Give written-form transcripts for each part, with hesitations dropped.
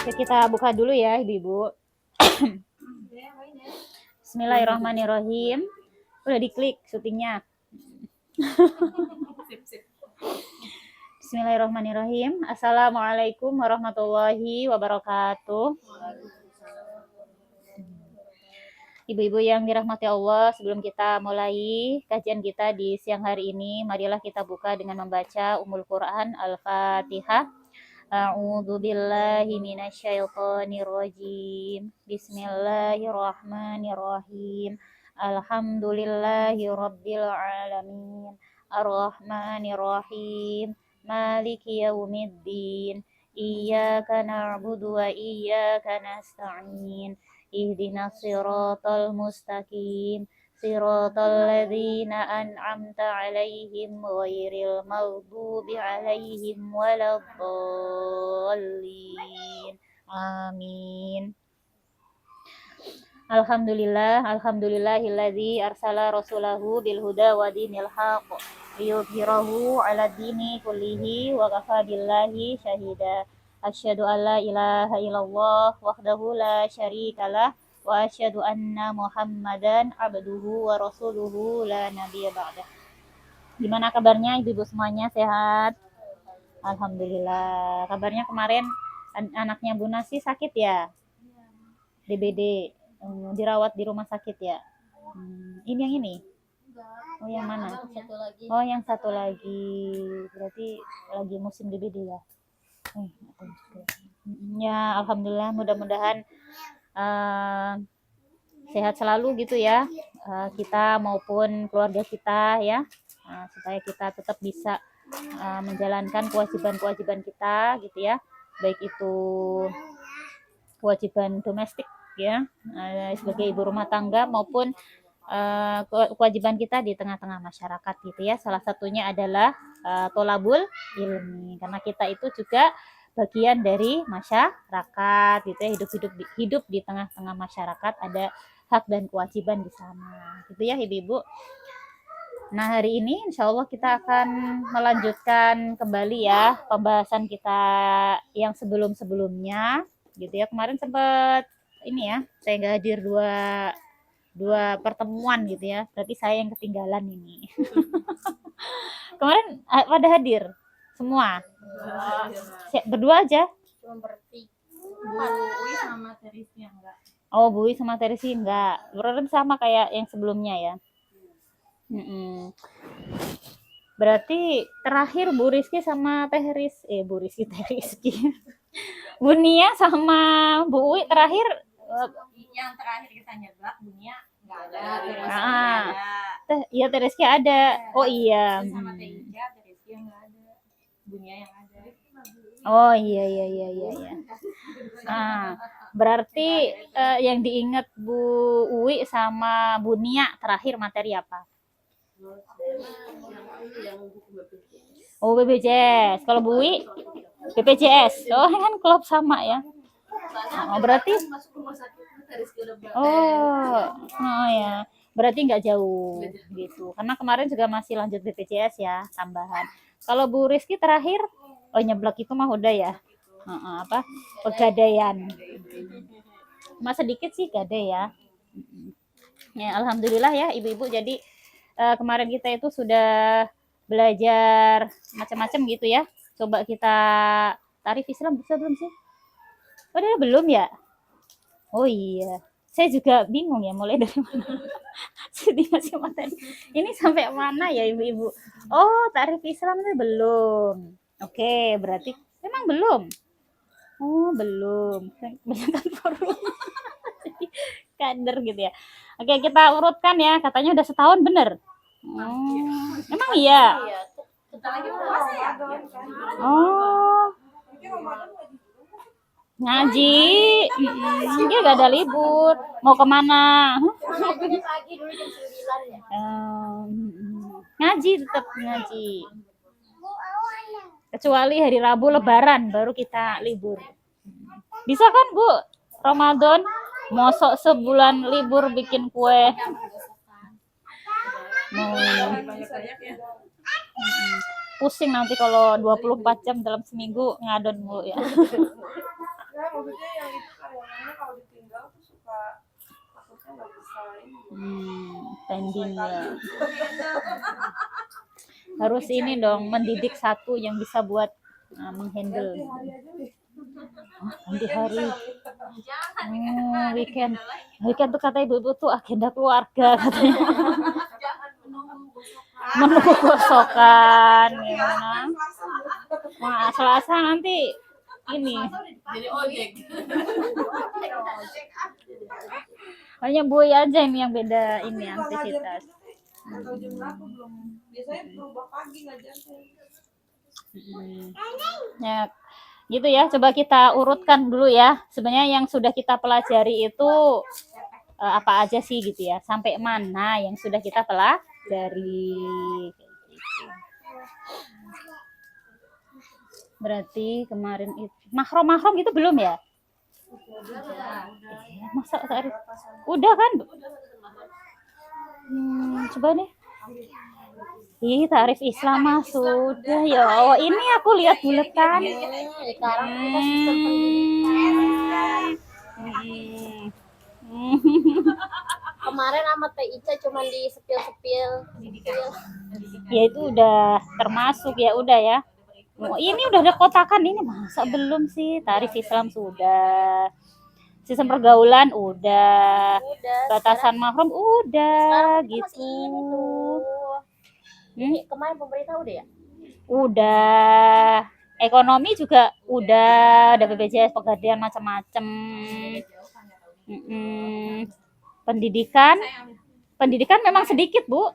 Kita buka dulu ya Ibu-ibu. Bismillahirrahmanirrahim. Udah diklik syutingnya. Bismillahirrahmanirrahim. Assalamualaikum warahmatullahi wabarakatuh. Ibu-ibu yang dirahmati Allah, sebelum kita mulai kajian kita di siang hari ini, marilah kita buka dengan membaca Ummul Quran Al-Fatihah. A'udzu billahi minasyaitonir rajim. Bismillahirrahmanirrahim. Alhamdulillahi rabbil alamin. Ar-Rahmanir Rahim. Maliki yaumiddin. Iyyaka na'budu wa iyyaka nasta'in. Ihdinas siratal mustaqim. Siratal ladzina an'amta 'alaihim ghairil maghdubi 'alaihim waladdallin. Amin. Alhamdulillahilladzi arsala rasulahu bil huda wa dinil haqq liyudhhirahu 'ala dini kullihi wa kafa billahi syahida. Asyhadu an la ilaha illallah wahdahu la syarikalah wa asyhadu anna Muhammadan abduhu wa rasuluhu la nabiyya ba'dah. Gimana kabarnya ibu-ibu semuanya, sehat? Alhamdulillah. Kabarnya kemarin anaknya Bu Nasi sakit ya? DBD. Dirawat di rumah sakit ya? Ini yang ini? Oh yang mana? Oh yang satu lagi. Berarti lagi musim DBD ya? Ya alhamdulillah, mudah-mudahan sehat selalu gitu ya, kita maupun keluarga kita ya, supaya kita tetap bisa menjalankan kewajiban-kewajiban kita gitu ya, baik itu kewajiban domestik ya, sebagai ibu rumah tangga maupun kewajiban kita di tengah-tengah masyarakat gitu ya. Salah satunya adalah tolabul ilmi, karena kita itu juga bagian dari masyarakat gitu ya, hidup di tengah-tengah masyarakat, ada hak dan kewajiban di sana gitu ya ibu-ibu. Nah hari ini insya Allah kita akan melanjutkan kembali ya pembahasan kita yang sebelum-sebelumnya gitu ya. Kemarin sempat ini ya, saya nggak hadir dua pertemuan gitu ya, berarti saya yang ketinggalan ini. Kemarin pada hadir semua? Berdua aja? Cuma bertiga. Bu Uwi sama Teresi enggak. Oh, Bu Uwi sama Teresi enggak. Berarti sama kayak yang sebelumnya ya. Berarti terakhir Bu Rizky sama Teh Rizky. Bu Nia sama Bu Uwi terakhir. Yang terakhir kita nyeblak Bu Nia enggak ada. Teh Rizky ada. Oh iya. Sama Teh Ica, Teh Rizky yang enggak ada. Bu Nia yang ada. Oh iya. Berarti yang diingat Bu Uwi sama Bu Nia terakhir materi apa? Oh BPJS. Kalau Bu Uwi BPJS. Oh kan klub sama ya. Oh berarti. Oh ya. Berarti nggak jauh gitu. Karena kemarin juga masih lanjut BPJS ya, tambahan. Kalau Bu Rizky terakhir, oh nyeblak itu mah udah ya. Pegadaian. Mas sedikit sih gade ya. Ya alhamdulillah ya ibu-ibu. Jadi kemarin kita itu sudah belajar macam-macam gitu ya. Coba kita tarif Islam bisa belum sih? Oh dia belum ya? Oh iya. Saya juga bingung ya mulai dari mana. Jadi masih materi. Ini sampai mana ya ibu-ibu? Oh tarif Islam itu belum. Oke, berarti memang belum. Oh belum. Kebanyakan forum. Jadi kader gitu ya. Oke kita urutkan ya. Katanya udah setahun bener. Emang iya. Oh. Ngaji. Dia gak ada libur. Mau kemana? Ngaji tetap ngaji. Kecuali hari Rabu Lebaran baru kita libur. Bisa kan Bu? Ramadan mosok sebulan libur bikin kue. Pusing nanti kalau 24 jam dalam seminggu ngadon mulu ya. Pending ya. Harus ini dong, mendidik satu yang bisa buat menghandle. Nanti hari weekend tuh kata ibu-ibu tuh agenda keluarga katanya. Menunggu gosokan gimana. Wah, Selasa nanti ini Jadi ojek. hanya Boy aja ini yang beda ini aktivitas. Atau jam berapa belum? Biasanya berubah pagi ngajarnya. Ya, gitu ya. Coba kita urutkan dulu ya. Sebenarnya yang sudah kita pelajari itu apa aja sih gitu ya? Sampai mana yang sudah kita pelajari? Berarti kemarin itu mahrom gitu belum ya? Masa tadi udah kan? Coba nih. Ih, tarif Islam mah sudah ya. Oh, ini aku lihat buletan. Sekarang kita sistem pendidikan. Kemarin sama Teh Ica cuma di sepil-sepil. Ya itu udah termasuk ya udah ya. Oh, ini udah ada kotakan ini masa belum sih? Tarif Islam sudah. Sistem pergaulan udah. Batasan mahram udah Sekarang kita gitu. masih ini tuh. Ini kemarin pemerintah udah ya? Udah. Ekonomi juga udah, ada BPJS Pegadaian macam-macam. Pendidikan memang sedikit, Bu.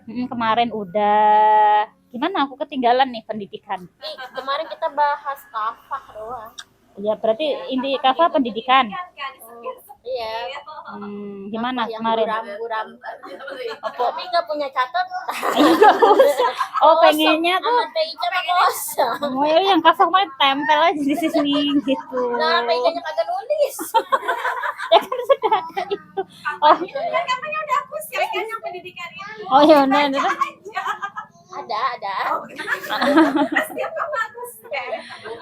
Kemarin udah. Gimana aku ketinggalan nih pendidikan. Kemarin kita bahas kafah doang. Ya, berarti inti kafah pendidikan. Iya. Gimana yang kemarin? Buram. Tapi nggak punya catat. Oh, pengennya tuh Sama Teh Ica mah kosong. mau yang kafah mah tempel aja di sini gitu. Nah, Teh Ica kagak nulis. Ya kan sudah ada itu. Oh, Kan katanya udah hapus ya kan yang pendidikan itu. oh ya udah. Ada. Setiap kamu hapus ya.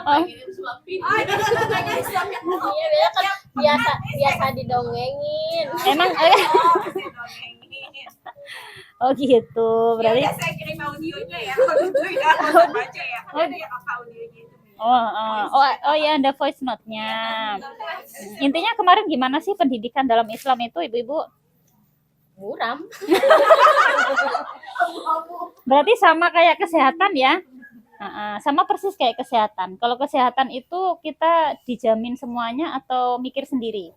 Oh, Iya, kan biasa didongengin. emang oh gitu. Berarti Ya saya kirim audionya ya. Kalau itu ya harus baca ya. Ada yang audionya itu. oh ya ada voice note-nya. Intinya kemarin gimana sih pendidikan dalam Islam itu, Ibu-ibu? Buram. Berarti sama kayak kesehatan ya? Sama persis kayak kesehatan. Kalau kesehatan itu kita dijamin semuanya atau mikir sendiri?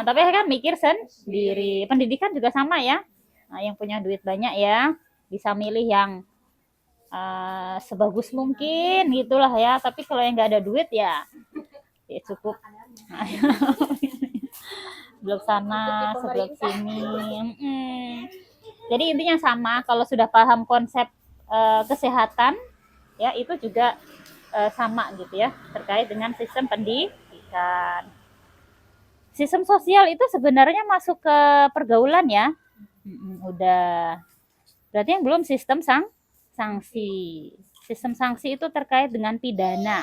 Tapi kan mikir sendiri. Pendidikan juga sama ya. Nah, yang punya duit banyak ya bisa milih yang sebagus mungkin gitulah ya. Tapi kalau yang nggak ada duit ya cukup. Belum sana, sebelum sini. Jadi intinya sama. Kalau sudah paham konsep kesehatan, ya itu juga sama gitu ya terkait dengan sistem pendidikan. Sistem sosial itu sebenarnya masuk ke pergaulan ya. Udah. Berarti yang belum sistem sanksi. Sistem sanksi itu terkait dengan pidana.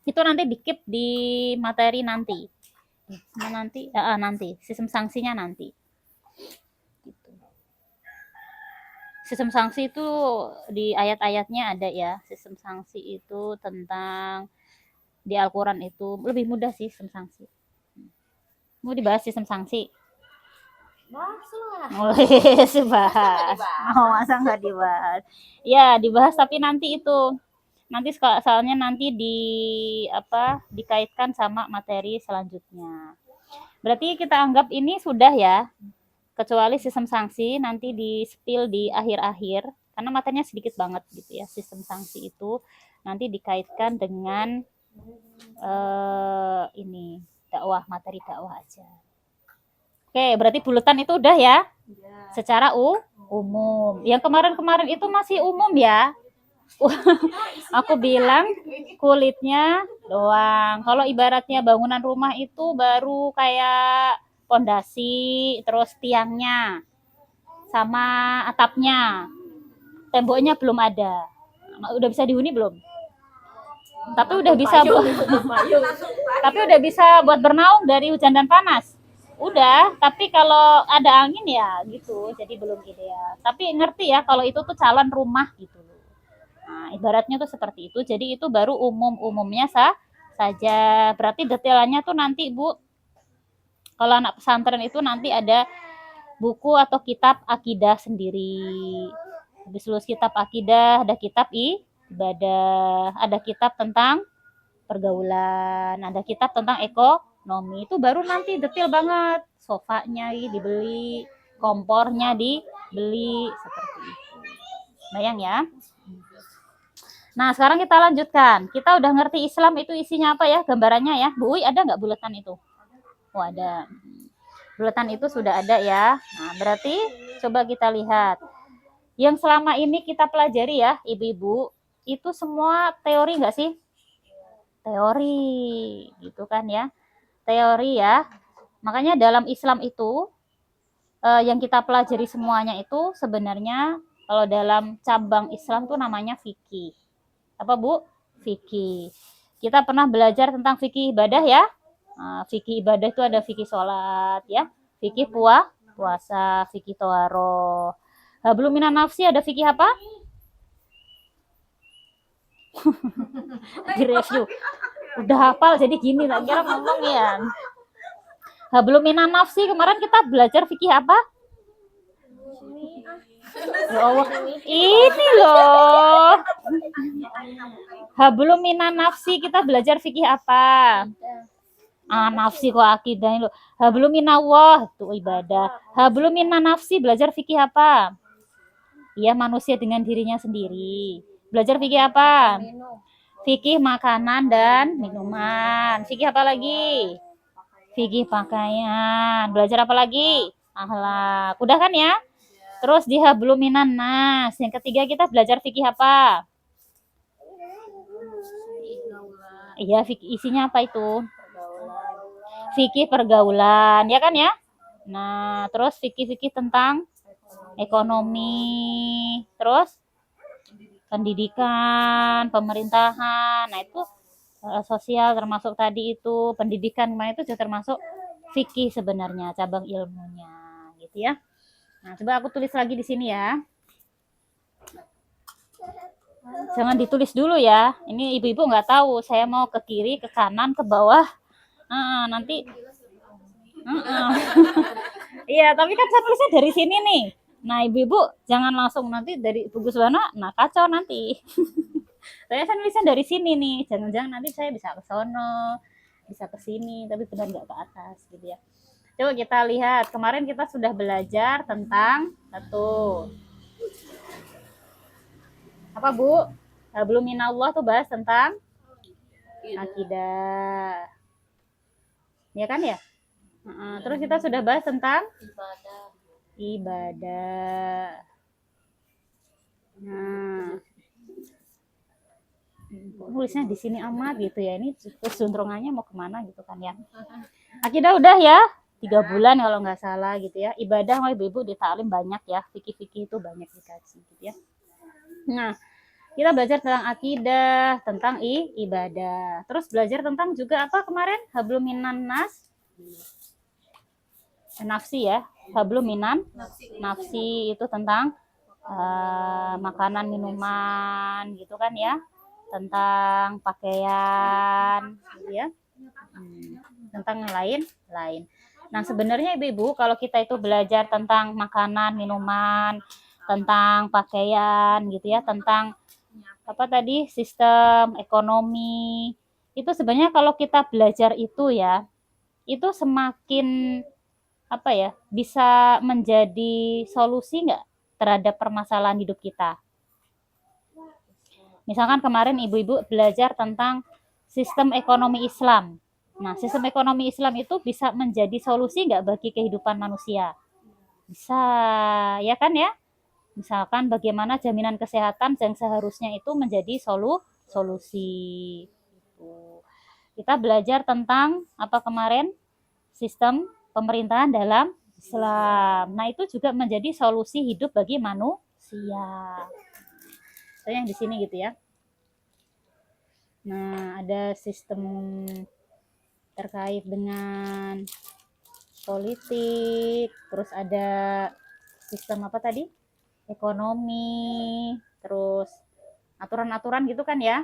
Itu nanti dikip di materi nanti. Nanti sistem sanksinya nanti. Gitu. Sistem sanksi itu di ayat-ayatnya ada ya. Sistem sanksi itu tentang di Al-Quran itu lebih mudah sih sistem sanksi. Mau dibahas sistem sanksi? Bahas lah. Dibahas. Oh, masa nggak dibahas? Ya, dibahas tapi nanti itu. Nanti soalnya nanti dikaitkan sama materi selanjutnya. Berarti kita anggap ini sudah ya. Kecuali sistem sanksi nanti di-spill di akhir-akhir karena materinya sedikit banget gitu ya. Sistem sanksi itu nanti dikaitkan dengan ini dakwah, materi dakwah aja. Oke, berarti buletan itu udah ya? Secara umum. Yang kemarin-kemarin itu masih umum ya? Aku bilang kulitnya doang. Kalau ibaratnya bangunan rumah itu baru kayak pondasi, terus tiangnya, sama atapnya, temboknya belum ada. Udah bisa dihuni belum? Tapi udah bisa tapi udah bisa buat bernaung dari hujan dan panas. Udah, tapi kalau ada angin ya gitu, jadi belum ideal. Tapi ngerti ya kalau itu tuh calon rumah gitu loh. Nah, ibaratnya tuh seperti itu. Jadi itu baru umumnya saja. Berarti detailannya tuh nanti Bu, kalau anak pesantren itu nanti ada buku atau kitab akidah sendiri. Habis lulus kitab akidah, ada kitab ibadah, ada kitab tentang pergaulan, ada kitab tentang ekonomi. Itu baru nanti detail banget. Sofanya dibeli, kompornya dibeli, seperti itu. Bayang ya. Nah, sekarang kita lanjutkan. Kita udah ngerti Islam itu isinya apa ya, gambarannya ya. Bu Uy, ada nggak buletan itu? Oh, ada. Buletan itu sudah ada ya. Nah, berarti coba kita lihat. Yang selama ini kita pelajari ya, ibu-ibu, itu semua teori nggak sih? Teori, gitu kan ya. Teori ya. Makanya dalam Islam itu, yang kita pelajari semuanya itu sebenarnya kalau dalam cabang Islam tuh namanya fikih. Apa Bu? Fikih. Kita pernah belajar tentang fikih ibadah ya. Nah, fikih ibadah itu ada fikih sholat ya, fikih puasa, fikih toharoh. Belum minan nafsi ada fikih apa? Di review. Udah hafal jadi gini, tak kira ngomong ya. Belum minan nafsi kemarin kita belajar fikih apa? Ya Allah, ini loh. Belum minan nafsi kita belajar fikih apa? Nafsi kok akidah loh. Belum minallah itu ibadah. Belum minan nafsi belajar fikih apa? Ya, manusia dengan dirinya sendiri. Belajar fikih apa? Fikih makanan dan minuman. Fikih apa lagi? Fikih pakaian. Belajar apa lagi? Akhlak. Udah kan ya? Terus di hablum minan nas. Yang ketiga kita belajar fikih apa? Iya, fikih isinya apa itu? Fikih pergaulan, ya kan ya? Nah, terus fikih-fikih tentang ekonomi, terus pendidikan, pemerintahan. Nah, itu sosial termasuk tadi itu, pendidikan itu juga termasuk fikih sebenarnya, cabang ilmunya, gitu ya. Nah, coba aku tulis lagi di sini ya. Jangan ditulis dulu ya. Ini ibu-ibu nggak tahu, saya mau ke kiri, ke kanan, ke bawah. Nanti iya, tapi kan saya tulisnya dari sini nih. Nah, ibu-ibu jangan langsung nanti dari buku sana, nah kacau nanti. Saya nulisnya dari sini nih, jangan-jangan nanti saya bisa ke sono, bisa ke sini, tapi benar nggak ke atas gitu ya. Coba kita lihat, kemarin kita sudah belajar tentang satu. Apa Bu? Belum minallah tuh bahas tentang akidah. Ya kan ya? Terus kita sudah bahas tentang ibadah. Nah, nulisnya di sini amat gitu ya. Ini kecenderungannya mau kemana gitu kan ya. Akidah udah ya, 3 bulan kalau nggak salah gitu ya. Ibadah mau ibu-ibu di taklim banyak ya. Fikih-fikih itu banyak dikaji gitu ya. Nah, kita belajar tentang akidah, tentang ibadah. Terus belajar tentang juga apa kemarin? Hablum minan nas. Nafsi ya. Hablum minan nafsi itu tentang makanan, minuman gitu kan ya. Tentang pakaian gitu ya. Tentang yang lain. Nah, sebenarnya ibu-ibu kalau kita itu belajar tentang makanan, minuman, tentang pakaian gitu ya, tentang apa tadi, sistem ekonomi, itu sebenarnya kalau kita belajar itu ya, itu semakin apa ya, bisa menjadi solusi nggak terhadap permasalahan hidup kita. Misalkan kemarin ibu-ibu belajar tentang sistem ekonomi Islam. Nah, sistem ekonomi Islam itu bisa menjadi solusi nggak bagi kehidupan manusia? Bisa, ya kan ya? Misalkan bagaimana jaminan kesehatan yang seharusnya itu menjadi solusi. Kita belajar tentang apa kemarin? Sistem pemerintahan dalam Islam. Nah, itu juga menjadi solusi hidup bagi manusia. Saya yang di sini gitu ya. Nah, ada sistem terkait dengan politik, terus ada sistem apa tadi? Ekonomi, terus aturan-aturan gitu kan ya.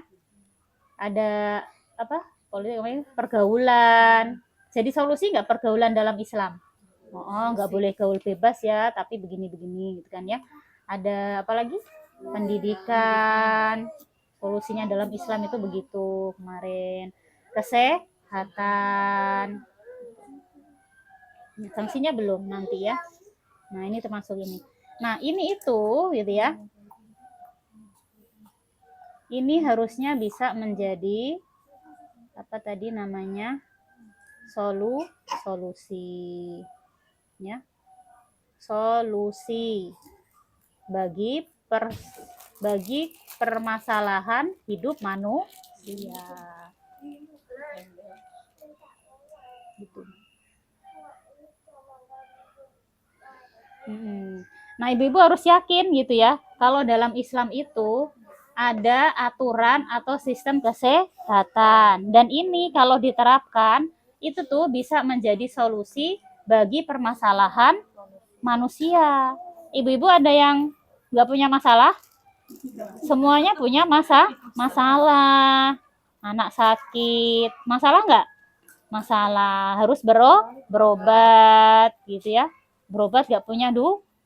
Ada apa? Politik, pergaulan. Jadi solusi nggak pergaulan dalam Islam? Oh, nggak boleh gaul bebas ya, tapi begini-begini gitu kan ya. Ada apa lagi? Pendidikan. Solusinya dalam Islam itu begitu kemarin. Kesehatan. Sanksinya belum nanti ya. Nah, ini termasuk ini. Nah, ini itu gitu ya. Ini harusnya bisa menjadi apa tadi namanya? Solusi ya. Solusi bagi permasalahan hidup manusia. Gitu. Nah, ibu-ibu harus yakin gitu ya, kalau dalam Islam itu ada aturan atau sistem kesehatan. Dan ini kalau diterapkan, itu tuh bisa menjadi solusi bagi permasalahan manusia. Ibu-ibu ada yang nggak punya masalah? Semuanya punya masalah. Anak sakit, masalah nggak? Masalah, harus berobat gitu ya. Berobat nggak punya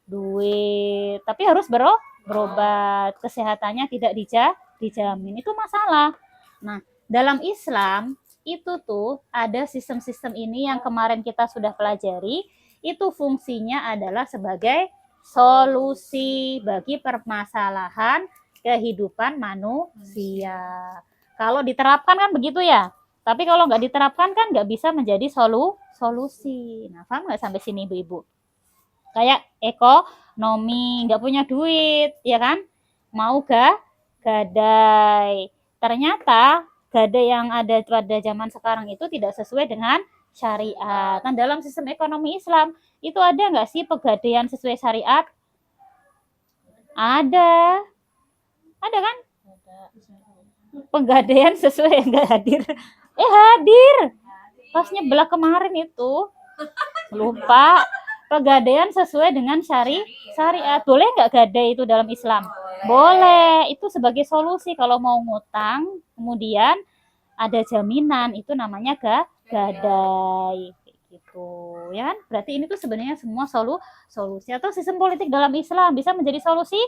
duit, tapi harus berobat, kesehatannya tidak dijamin, itu masalah. Nah, dalam Islam itu tuh ada sistem-sistem ini yang kemarin kita sudah pelajari, itu fungsinya adalah sebagai solusi bagi permasalahan kehidupan manusia. Kalau diterapkan kan begitu ya, tapi kalau nggak diterapkan kan nggak bisa menjadi solusi. Nah, paham nggak sampai sini ibu-ibu? Kayak ekonomi, nggak punya duit, ya kan? Mau gadai. Ternyata gadai yang ada pada zaman sekarang itu tidak sesuai dengan syariat. Nah, dalam sistem ekonomi Islam, itu ada nggak sih pegadaian sesuai syariat? Ada. Ada kan? Pegadaian sesuai nggak hadir. Hadir. Pas nyebelah kemarin itu. Lupa. Pegadaian sesuai dengan syariat. Boleh nggak gadai itu dalam Islam? Boleh. Itu sebagai solusi kalau mau ngutang, kemudian ada jaminan, itu namanya gadai. Gitu, ya kan? Berarti ini tuh sebenarnya semua solusi atau sistem politik dalam Islam bisa menjadi solusi?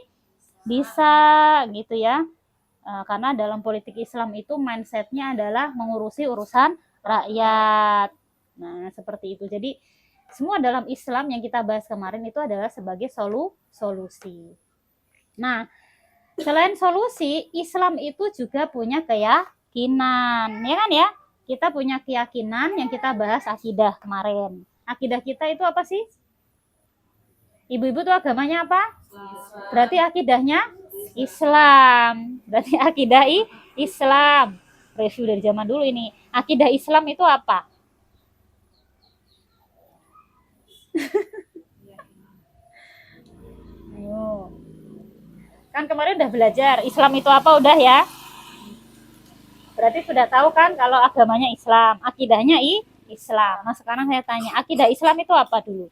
Bisa, gitu ya. Karena dalam politik Islam itu mindsetnya adalah mengurusi urusan rakyat. Nah, seperti itu. Jadi semua dalam Islam yang kita bahas kemarin itu adalah sebagai solusi. Nah, selain solusi, Islam itu juga punya keyakinan, ya kan ya? Kita punya keyakinan yang kita bahas akidah kemarin. Akidah kita itu apa sih? Ibu-ibu tuh agamanya apa? Berarti akidahnya Islam. Berarti akidah Islam. Review dari zaman dulu ini. Akidah Islam itu apa? Ayo. Kan kemarin udah belajar Islam itu apa udah ya? Berarti sudah tahu kan kalau agamanya Islam, akidahnya Islam. Nah, sekarang saya tanya, akidah Islam itu apa dulu?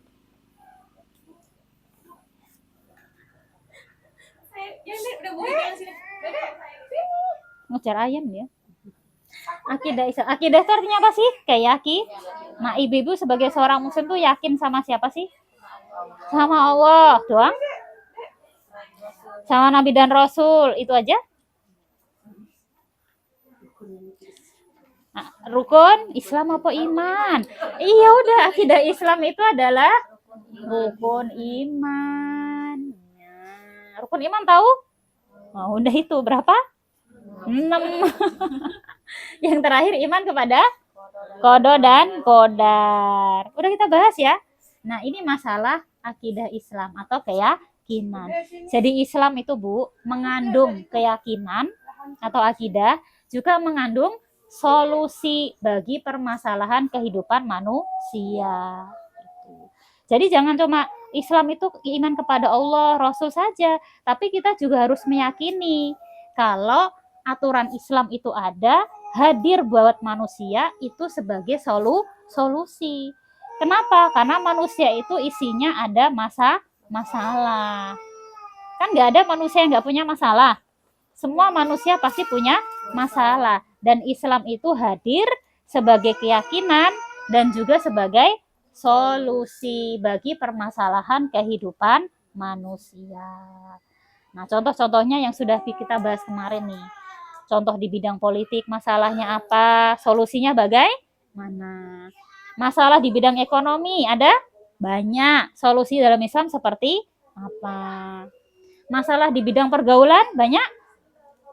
Ngejar ayam ya. Akidah Islam. Akidah itu artinya apa sih? Kayak yakin. Nah, ibu-ibu sebagai seorang muslim tuh yakin sama siapa sih? Sama Allah doang? Sama Nabi dan Rasul, itu aja? Nah, rukun Islam apa iman? Iya udah, akidah Islam itu adalah rukun iman. Nah, rukun iman tahu? Oh, udah itu berapa? 6. Yang terakhir iman kepada qada dan qadar. Udah kita bahas ya. Nah, ini masalah akidah Islam atau keyakinan. Jadi Islam itu Bu mengandung keyakinan atau akidah, juga mengandung solusi bagi permasalahan kehidupan manusia. Jadi jangan cuma Islam itu iman kepada Allah, Rasul saja, tapi kita juga harus meyakini kalau aturan Islam itu ada, hadir buat manusia itu sebagai solusi. Kenapa? Karena manusia itu isinya ada masalah. Kan nggak ada manusia yang nggak punya masalah. Semua manusia pasti punya masalah. Dan Islam itu hadir sebagai keyakinan dan juga sebagai solusi bagi permasalahan kehidupan manusia. Nah, contoh-contohnya yang sudah kita bahas kemarin nih. Contoh di bidang politik, masalahnya apa? Solusinya bagaimana? Masalah di bidang ekonomi ada banyak. Solusi dalam Islam seperti apa? Masalah di bidang pergaulan banyak.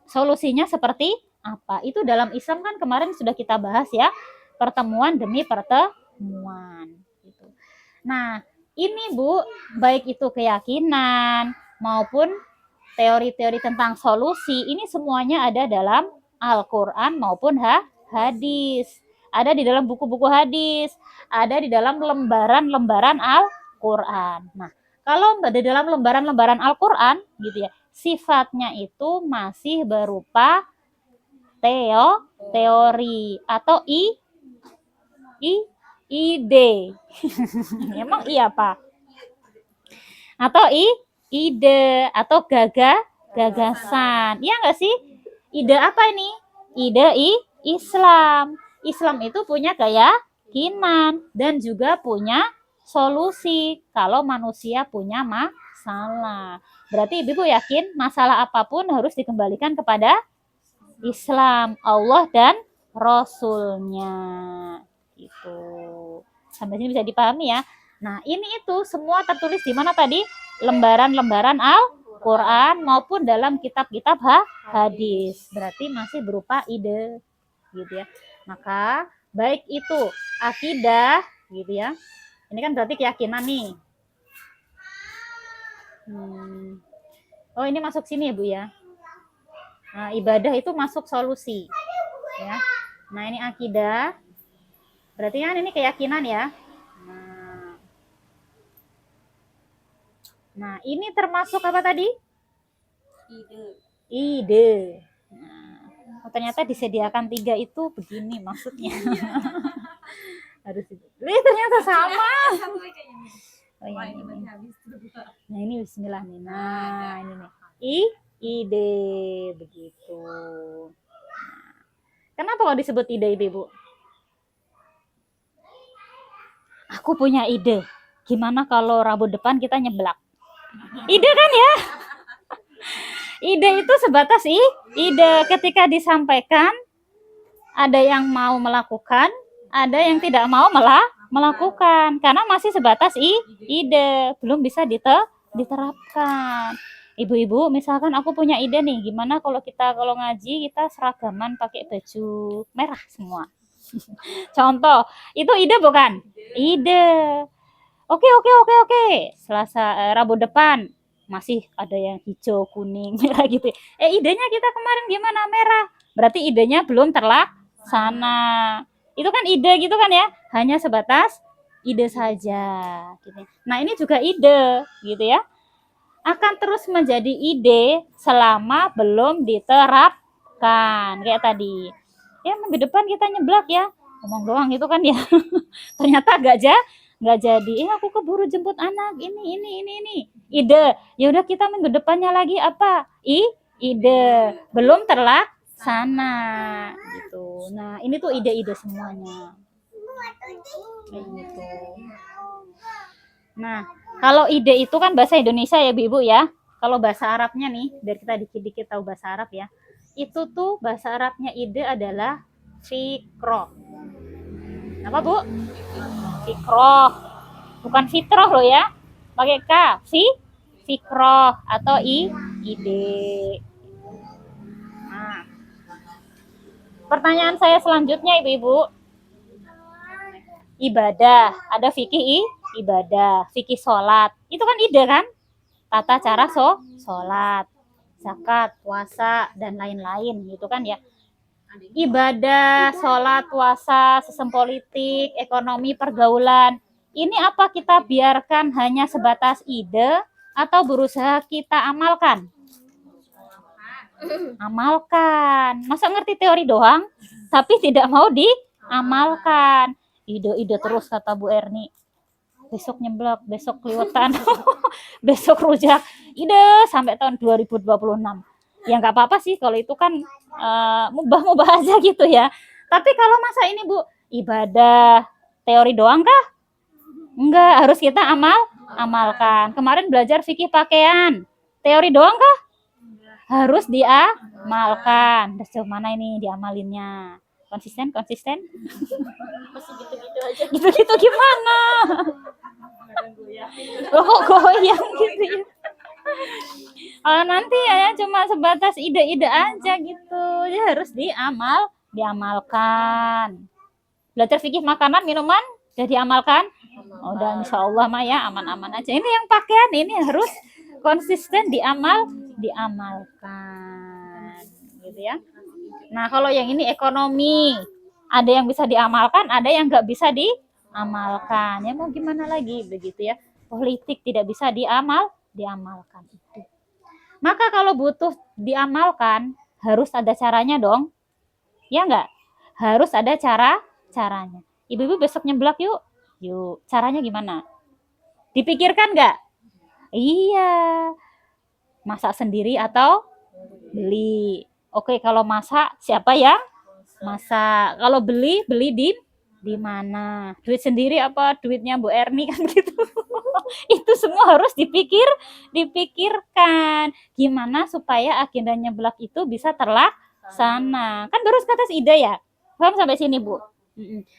Solusinya seperti apa? Itu dalam Islam kan kemarin sudah kita bahas ya. Pertemuan demi pertemuan. Gitu. Nah, ini Bu, baik itu keyakinan maupun teori-teori tentang solusi, ini semuanya ada dalam Al-Quran maupun hadis. Ada di dalam buku-buku hadis, ada di dalam lembaran-lembaran Al-Quran. Nah, kalau di dalam lembaran-lembaran Al-Quran, gitu ya, sifatnya itu masih berupa teori atau ide. Emang iya Pak? Atau ide atau gagasan. Iya nggak sih? Ide apa ini? Ide Islam. Islam itu punya keyakinan dan juga punya solusi kalau manusia punya masalah. Berarti Ibu yakin masalah apapun harus dikembalikan kepada Islam, Allah dan Rasulnya. Gitu. Sampai sini bisa dipahami ya. Nah, ini itu semua tertulis di mana tadi? Lembaran-lembaran Al-Quran maupun dalam kitab-kitab hadis. Berarti masih berupa ide, gitu ya. Maka baik itu akidah, gitu ya. Ini kan berarti keyakinan nih. Oh, ini masuk sini ya Bu ya. Nah, ibadah itu masuk solusi, ya. Nah, ini akidah. Berarti kan ini keyakinan ya. Nah, ini termasuk apa tadi? Ide. Nah, ternyata disediakan 3 itu begini maksudnya. Harus itu. Ternyata sama. Oh, ini. Nah, ini bismillah nih. Nah, ini nih. Ide begitu. Nah, kenapa kok disebut ide Ibu? Aku punya ide. Gimana kalau Rabu depan kita nyeblak? Ide kan ya? Ide itu sebatas ide. Ketika disampaikan, ada yang mau melakukan, ada yang tidak mau melakukan. Karena masih sebatas ide, belum bisa diterapkan. Ibu-ibu, misalkan aku punya ide nih, gimana kalau ngaji kita seragaman pakai baju merah semua. Contoh, itu ide bukan? Ide. Oke. Selasa Rabu depan masih ada yang hijau, kuning, merah gitu. Idenya kita kemarin gimana? Merah. Berarti idenya belum terlaksana. Itu kan ide gitu kan ya? Hanya sebatas ide saja gitu. Nah, ini juga ide gitu ya. Akan terus menjadi ide selama belum diterapkan. Kayak tadi. Ya, minggu depan kita nyeblak ya. Ngomong doang itu kan ya. Ternyata nggak jadi. Aku keburu jemput anak. Ini. Ide. Ya udah kita minggu depannya lagi apa? Ide. Belum terlaksana gitu. Nah, ini tuh ide-ide semuanya. Kayak gitu. Nah, kalau ide itu kan bahasa Indonesia ya Ibu ya. Kalau bahasa Arabnya nih, biar kita dikit-dikit tahu bahasa Arab ya. Itu tuh bahasa Arabnya ide adalah fikroh. Apa Bu? Fikroh. Bukan fitroh loh ya. Pakai K. Fikroh atau ide. Nah, pertanyaan saya selanjutnya Ibu-ibu. Ibadah. Ada fikih ibadah. Fikih sholat. Itu kan ide kan? Tata cara sholat. Zakat, puasa, dan lain-lain gitu kan ya. Ibadah, sholat, puasa, sistem politik, ekonomi, pergaulan. Ini apa kita biarkan hanya sebatas ide atau berusaha kita amalkan? Amalkan. Masa ngerti teori doang, tapi tidak mau diamalkan. Ide-ide terus kata Bu Erni. Besok nyemblak, besok keliwetan, besok rujak. Ide sampai tahun 2026. Ya nggak apa-apa sih kalau itu kan mubah-mubah aja gitu ya. Tapi kalau masa ini Bu, ibadah teori doang kah? Enggak, harus kita amalkan. Kemarin belajar fikih pakaian. Teori doang kah? Harus diamalkan. Sejauh mana ini diamalinnya? Konsisten? Masih gitu-gitu aja. Gitu-gitu gimana? Loh kok goyang gitu ya? Kalau nanti ya cuma sebatas ide-ide aja gitu. Ya harus diamalkan. Belajar fikih makanan, minuman, udah diamalkan? Oh, udah insya Allah mah ya aman-aman aja. Ini yang pakaian ini harus konsisten diamalkan gitu ya. Nah kalau yang ini ekonomi, ada yang bisa diamalkan, ada yang nggak bisa diamalkan. Ya mau gimana lagi begitu ya. Politik tidak bisa diamalkan itu. Maka kalau butuh diamalkan harus ada caranya dong. Ya nggak? Harus ada caranya. Ibu-ibu besok nyeblak yuk. Yuk, caranya gimana? Dipikirkan nggak? Iya. Masak sendiri atau beli? Oke, kalau masak siapa yang masak? Kalau beli di mana? Duit sendiri apa duitnya Bu Erni kan gitu. Itu semua harus dipikirkan. Gimana supaya agenda nyeblak itu bisa terlaksana? Kan baru sebatas ide ya. Paham sampai sini, Bu?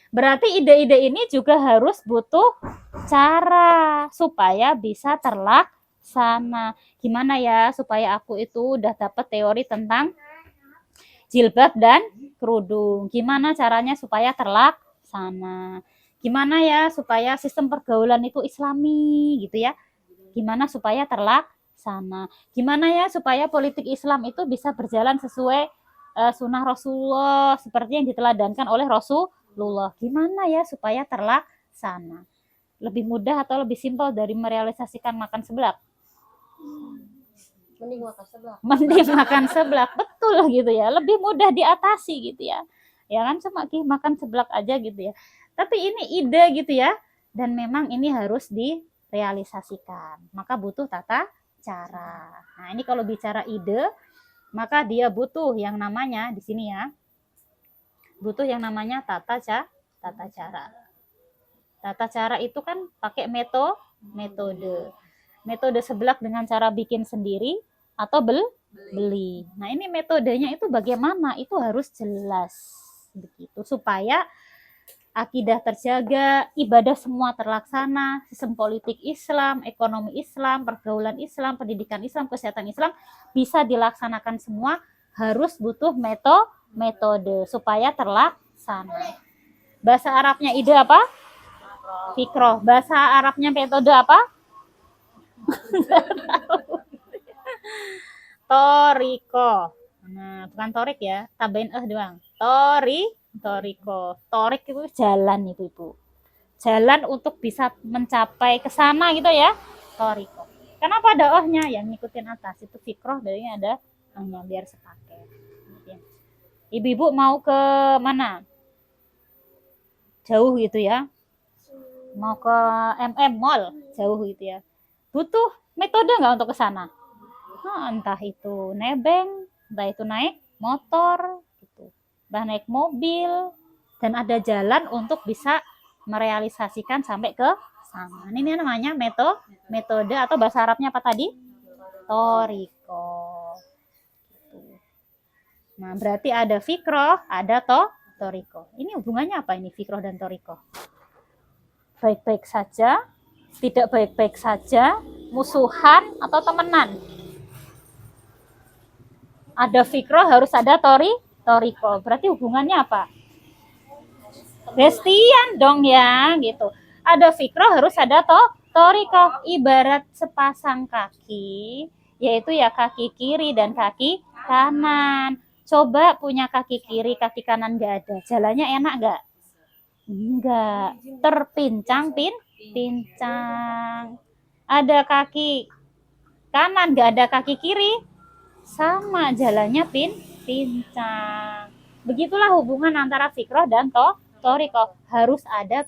Berarti ide-ide ini juga harus butuh cara supaya bisa terlaksana. Gimana ya supaya aku itu udah dapat teori tentang jilbab dan kerudung. Gimana caranya supaya terlaksana? Gimana ya supaya sistem pergaulan itu islami gitu ya? Gimana supaya terlaksana? Gimana ya supaya politik Islam itu bisa berjalan sesuai sunnah Rasulullah seperti yang diteladankan oleh Rasulullah. Gimana ya supaya terlaksana? Lebih mudah atau lebih simpel dari merealisasikan makan seblak? Mending makan seblak. Mending makan seblak, betul gitu ya. Lebih mudah diatasi gitu ya. Ya kan cuma makan seblak aja gitu ya. Tapi ini ide gitu ya. Dan memang ini harus direalisasikan. Maka butuh tata cara. Nah, ini kalau bicara ide, maka dia butuh yang namanya di sini ya. Butuh yang namanya tata cara. Tata cara itu kan pakai metode. Metode seblak dengan cara bikin sendiri atau beli. Nah, ini metodenya itu bagaimana? Itu harus jelas begitu supaya akidah terjaga, ibadah semua terlaksana, sistem politik Islam, ekonomi Islam, pergaulan Islam, pendidikan Islam, kesehatan Islam bisa dilaksanakan semua, harus butuh metode supaya terlaksana. Bahasa Arabnya ide apa? Fikroh. Bahasa Arabnya metode apa? Toriko. Nah, bukan torik ya, tambahin doang. Toriko. Torik itu jalan Ibu-ibu. Jalan untuk bisa mencapai ke sana gitu ya. Toriko. Kenapa ada ohnya? Yang ngikutin atas itu fikroh, dari ada ohnya biar sepaket. Ibu-ibu mau ke mana? Jauh gitu ya. Mau ke Mall, jauh gitu ya. Butuh metode nggak untuk ke sana? Nah, entah itu nebeng, entah itu naik motor, gitu. Entah naik mobil, dan ada jalan untuk bisa merealisasikan sampai ke sana. Ini namanya metode atau bahasa Arabnya apa tadi? Toriko. Nah, berarti ada fikroh, ada toriko. Ini hubungannya apa ini fikroh dan toriko? Baik-baik saja, tidak baik-baik saja, musuhan atau temenan? Ada fikroh harus ada toriko. Berarti hubungannya apa? Bestian dong ya, gitu. Ada fikroh harus ada toriko. Ibarat sepasang kaki, yaitu ya kaki kiri dan kaki kanan. Coba punya kaki kiri, kaki kanan nggak ada. Jalannya enak nggak? Enggak. Terpincang-pincang. Ada kaki kanan, nggak ada kaki kiri. sama jalannya pincang. Begitulah hubungan antara fikroh dan torikoh. Harus ada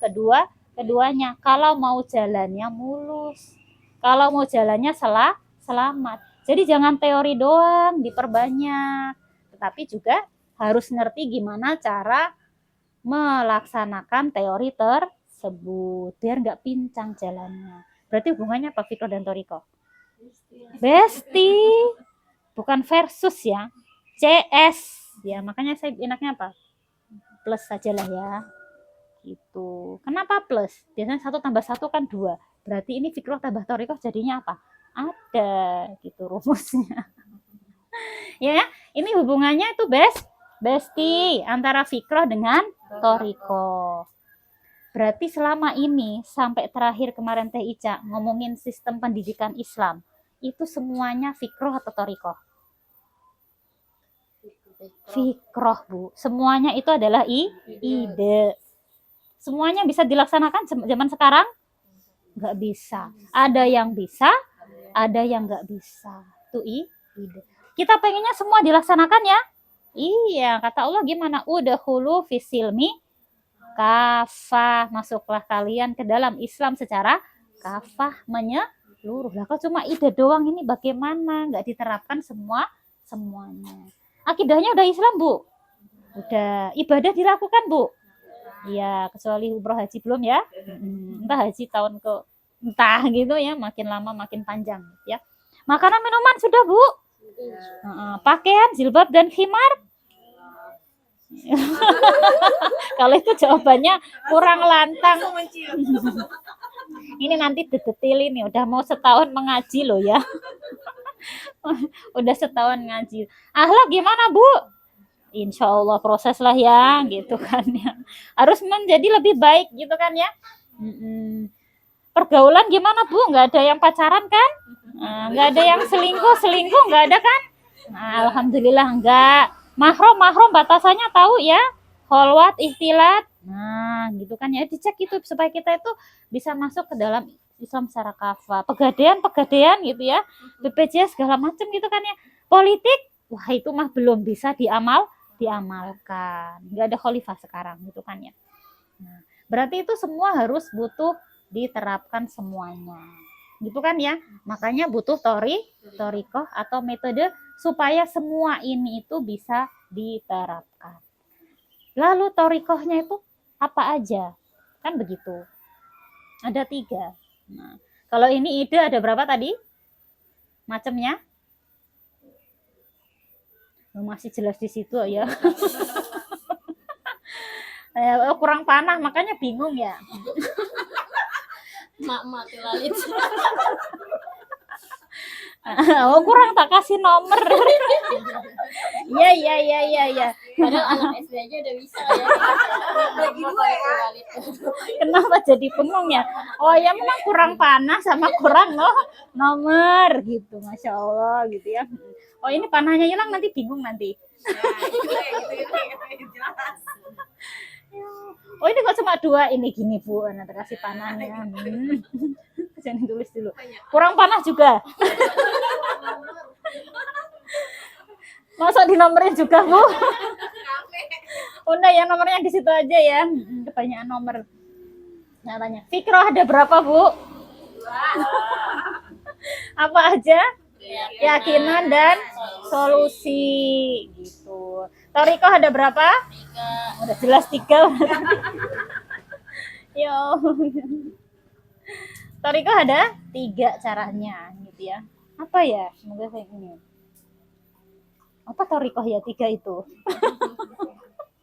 keduanya. Kalau mau jalannya mulus, kalau mau jalannya selamat. Jadi jangan teori doang diperbanyak, tetapi juga harus ngerti gimana cara melaksanakan teori tersebut biar nggak pincang jalannya. Berarti hubungannya apa fikroh dan torikoh? Besti, bukan versus ya. CS ya, makanya saya enaknya apa? Plus sajalah ya. Gitu. Kenapa plus? Biasanya 1 tambah 1 kan 2. Berarti ini fikroh tambah torikoh jadinya apa? Ada gitu rumusnya. Ya, ini hubungannya itu besti antara fikroh dengan torikoh. Berarti selama ini sampai terakhir kemarin Teh Ica ngomongin sistem pendidikan Islam, itu semuanya fikroh atau torikoh? Fikroh, Bu. Semuanya itu adalah ide. Semuanya bisa dilaksanakan zaman sekarang? Nggak bisa. Ada yang bisa, ada yang nggak bisa. Itu ide. Kita pengennya semua dilaksanakan ya? Iya, kata Allah gimana? Udkhulu fisilmi kafah, masuklah kalian ke dalam Islam secara kafah, menyeluruh. Lah kalau cuma ide doang ini bagaimana? Nggak diterapkan semuanya. Akidahnya udah Islam, Bu? Udah. Ibadah dilakukan, Bu? Iya, kecuali umroh haji belum ya. Entah haji tahun ke entah gitu ya, makin lama makin panjang ya. Makanan minuman sudah, Bu? Pakaian, jilbab dan khimar? Kalau itu jawabannya kurang lantang. Ini nanti didetilin nih, udah mau setahun mengaji loh ya. Udah setahun ngaji. Akhlak gimana, Bu? Insya Allah proses lah ya, gitu kan ya. Harus menjadi lebih baik gitu kan ya. Pergaulan gimana, Bu? Nggak ada yang pacaran kan? Nggak ada yang selingkuh nggak ada kan? Alhamdulillah nggak. Mahrom batasannya tahu ya, kholwat, ikhtilat, nah gitu kan ya, dicek itu supaya kita itu bisa masuk ke dalam Islam secara kafah. Pegadaian gitu ya, BPJS segala macam gitu kan ya. Politik, wah itu mah belum bisa diamalkan, nggak ada khalifah sekarang gitu kan ya. Nah, berarti itu semua harus butuh diterapkan semuanya. Gitu kan ya, makanya butuh torikoh atau metode supaya semua ini itu bisa diterapkan. Lalu torikohnya itu apa aja? Kan begitu. Ada 3. Nah, kalau ini ide ada berapa tadi? Macamnya? Masih jelas di situ ya. Kurang panah makanya bingung ya. Mak lalit. Oh, kurang tak kasih nomor. Iya. Padahal anak SD aja udah bisa ya. Bagi 2 ya. Kenapa jadi bengong ya? Oh ya memang kurang panah sama kurang nomor gitu. Masya Allah gitu ya. Oh ini panahnya hilang nanti bingung nanti. Jelas. Oh ini kok cuma 2 ini gini Bu, nanti kasih panahnya. Jangan tulis dulu. Kurang panah juga. Masa dinomorin juga Bu? Udah ya nomornya di situ aja ya. Kebanyakan nomor. Nah tanya, fikroh ada berapa Bu? Apa aja? Keyakinan dan solusi gitu. Torikoh ada berapa? 3. Udah jelas 3. Yo. Torikoh ada 3 caranya gitu ya. Apa ya? Semoga saya ini. Apa torikoh ya 3 itu?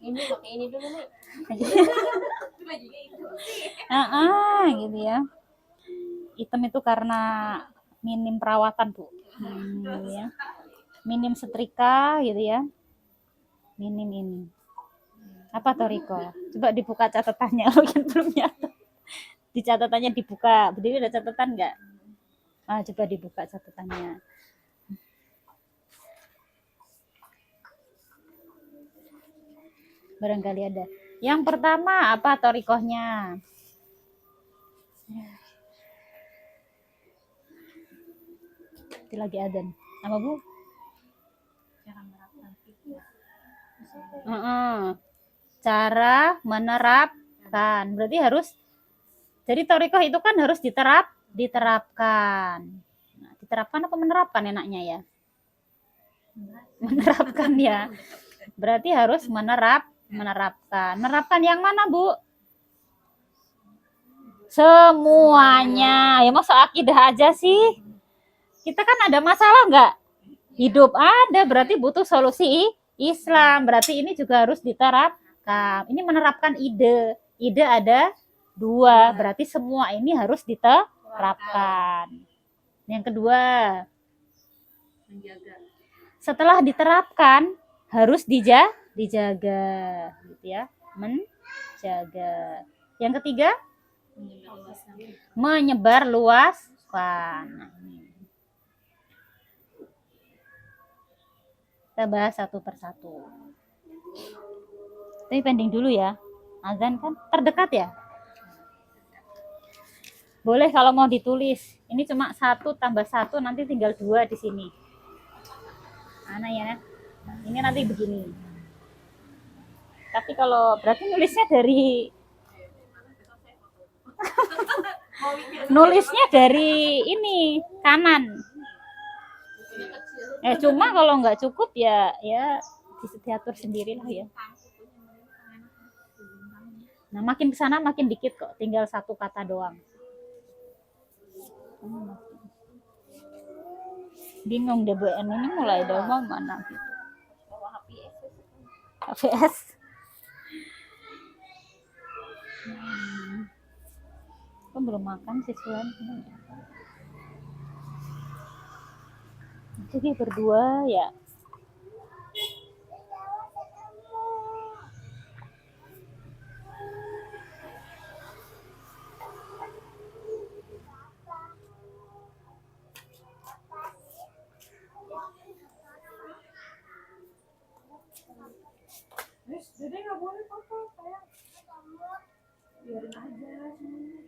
Ini pakai ini dulu nih. Gitu ya. Hitam itu karena minim perawatan Bu. Gitu ya. Minim setrika gitu ya. Minim ini. Apa torikoh? Coba dibuka catatannya, mungkin belum nyata. Di catatannya dibuka. Berdiri ada catatan enggak? Coba dibuka catatannya. Barangkali ada. Yang pertama apa torikohnya? Lagi adzan. Apa Bu? Cara menerapkan. Berarti harus, jadi thoriqoh itu kan harus diterapkan. Nah, diterapkan apa menerapkan enaknya ya? Menerapkan ya. Berarti harus menerapkan. Menerapkan yang mana, Bu? Semuanya. Ya masa akidah aja sih? Kita kan ada masalah nggak? Hidup ada, berarti butuh solusi Islam. Berarti ini juga harus diterapkan. Ini menerapkan ide. Ide ada 2, berarti semua ini harus diterapkan. Yang kedua, Menjaga. setelah diterapkan harus dijaga, gitu ya. Menjaga. Yang ketiga, menyebar luaskan. Kita bahas satu persatu. Tapi pending dulu ya. Azan kan terdekat ya. Boleh kalau mau ditulis. Ini cuma 1 tambah 1 nanti tinggal 2 di sini. Mana ya? Ini nanti begini. Tapi kalau berarti nulisnya dari nulisnya dari ini kanan. Cuma kalau nggak cukup ya diatur sendiri lah ya. Nah makin kesana makin dikit kok, tinggal 1 kata doang. Bingung deh BN ini mulai dari mana gitu. HPS. Kok belum makan sih Sulan? Jadi berdua ya. Dede nggak boleh foto, sayang. Biarin aja semuanya.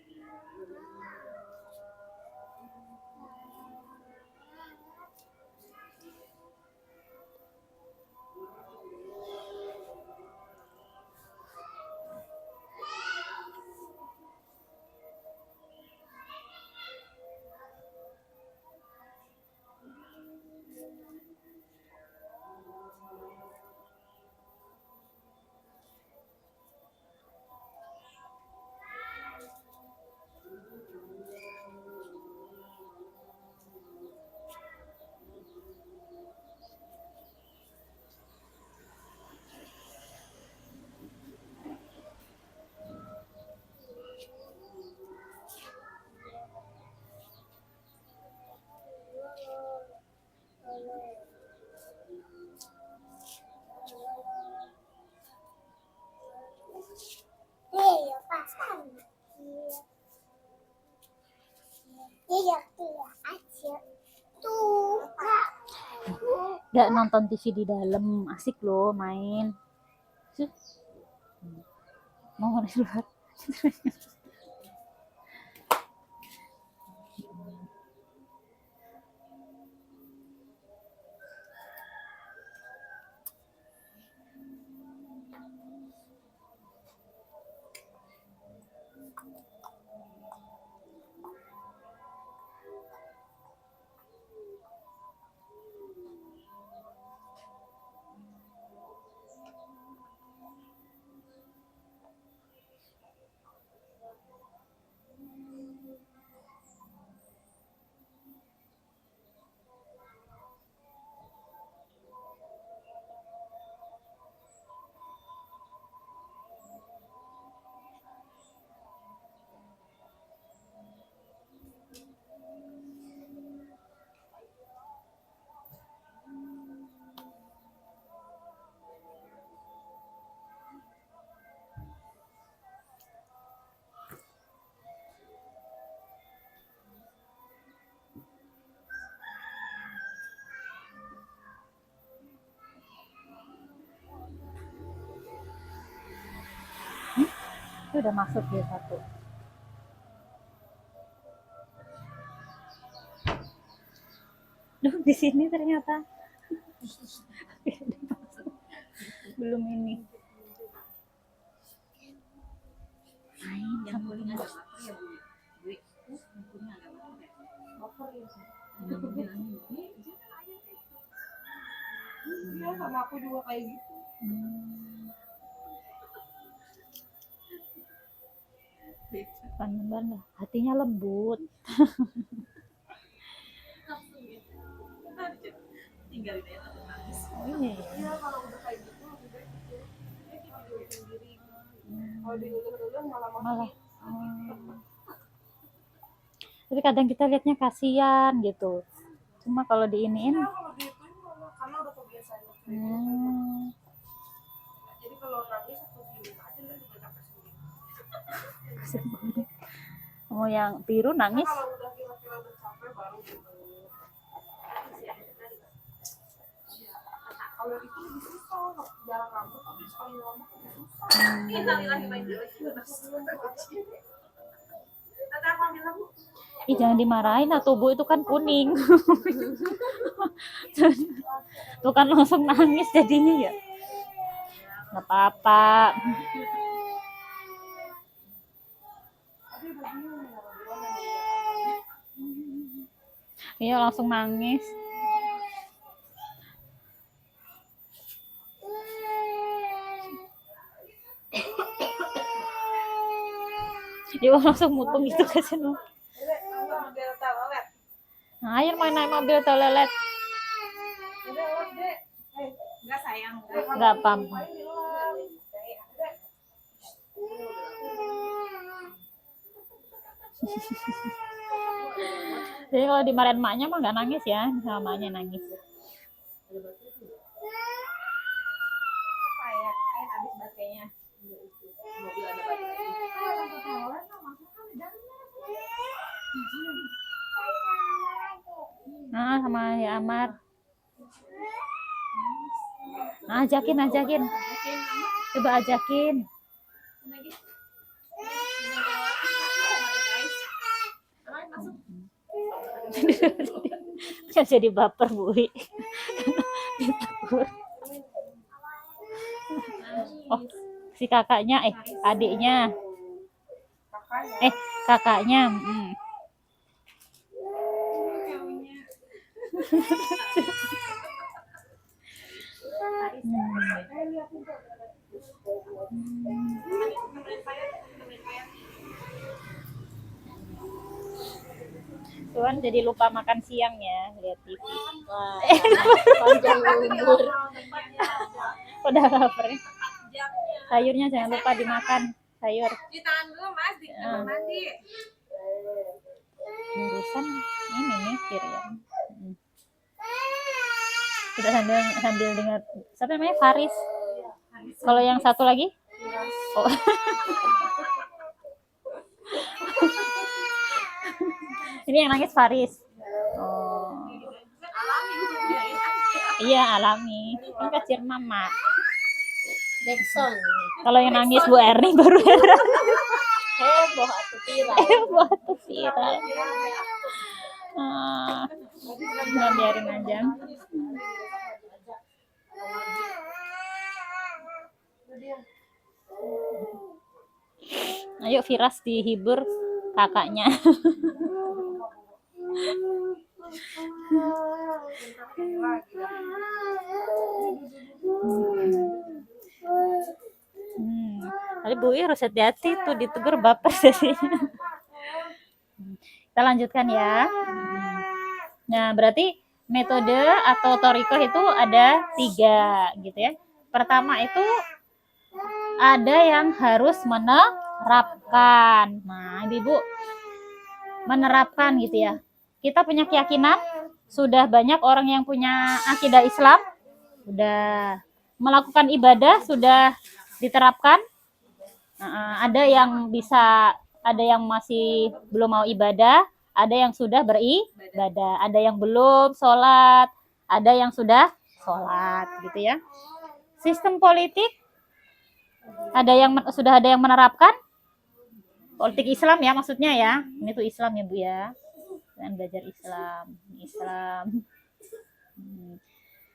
Nggak nonton TV di dalam, asik loh main. Mau di luar. Itu udah masuk dia 1. Duh, di sini ternyata. belum ini. Main sama Kuning agak baper ya Bu. Bu, kuning agak baper ya. Baper ya sih. Bilangin, "Nih, jangan ayam itu." Iya, sama aku juga kayak gitu. Pandang lah, hatinya lembut. Langsung gitu. Tinggalin aja langsung nangis. Oh, iya. Iya, kalau udah kayak gitu lebih baik gitu. Dia video sendiri. Kalau diluluh-luluh malah Malah. makin. Tapi kadang kita lihatnya kasihan gitu. Cuma kalau diiniin, Iya, kalau diituin malah karena udah kebiasaan. Jadi kalau nangis aku diemin aja lah juga capek sendiri. mau yang biru nangis. Kalau udah kira-kira udah capek baru gitu. Iya. Kalau itu lebih susah, jalan rambut tapi sekali lama lebih susah. Innalillahi wa inna ilaihi raji'un. Ada apa bilang? Ih, jangan dimarahin atuh Bu, itu kan kuning. Tuh kan langsung nangis jadinya ya. Nggak apa-apa. Iya langsung nangis. Dia langsung mutung gitu ke sana. Nah, ayo main naik mobil toilet. Enggak sayang. Nggak pam. Jadi kalau dimarahin emaknya mah nggak nangis ya, sama emaknya nangis. Apa ya? Air habis baterainya. Mobil ada baterai. Nah, sama ya Amar. Nah, ajakin. Coba ajakin. Nggak jadi baper Bu. Ditegur. Oh, si kakaknya, adiknya. Kakaknya. Tuan jadi lupa makan siang ya, lihat TV. Panjang umur. Udah lapar. Sayurnya jangan lupa dimakan. Sayur. Ditahan dulu Mas di kamar mandi. Urusan ini mikir ya. Sudah sambil dengar siapa namanya Faris. Kalau yang satu lagi? Oh. Ini yang nangis Faris. Oh. Iya alami. Ini kacir mama. Jackson. Kalau yang nangis Bu Erni baru heran. Heboh atuh viral. Buat viral. Nggak biarin aja. Ayo Firas dihibur kakaknya. Tadi Bu Ir harus hati-hati tuh ditegur baper sih. Kita lanjutkan ya. Nah, berarti metode atau thoriqoh itu ada 3 gitu ya. Pertama itu ada yang harus menerapkan. Nah, Ibu menerapkan gitu ya. Kita punya keyakinan, sudah banyak orang yang punya akidah Islam, sudah melakukan ibadah, sudah diterapkan. Ada yang bisa, ada yang masih belum mau ibadah, ada yang sudah beribadah, ada yang belum sholat, ada yang sudah sholat gitu ya. Sistem politik, sudah ada yang menerapkan politik Islam ya maksudnya ya. Ini tuh Islam ya Bu ya. Dan belajar Islam.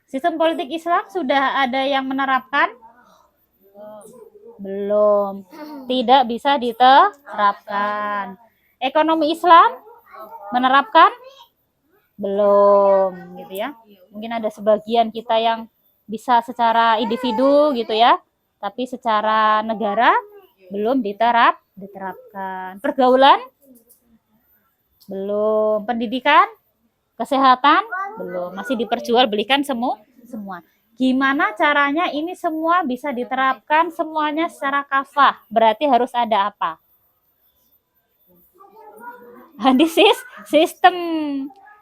Sistem politik Islam sudah ada yang menerapkan Belum. Tidak bisa diterapkan. Ekonomi Islam menerapkan? Belum, gitu ya. Mungkin ada sebagian kita yang bisa secara individu gitu ya, tapi secara negara belum diterapkan. Pergaulan? Belum. Pendidikan? Kesehatan? Belum. Masih diperjualbelikan semua. Gimana caranya ini semua bisa diterapkan semuanya secara kafah? Berarti harus ada apa? Sistem.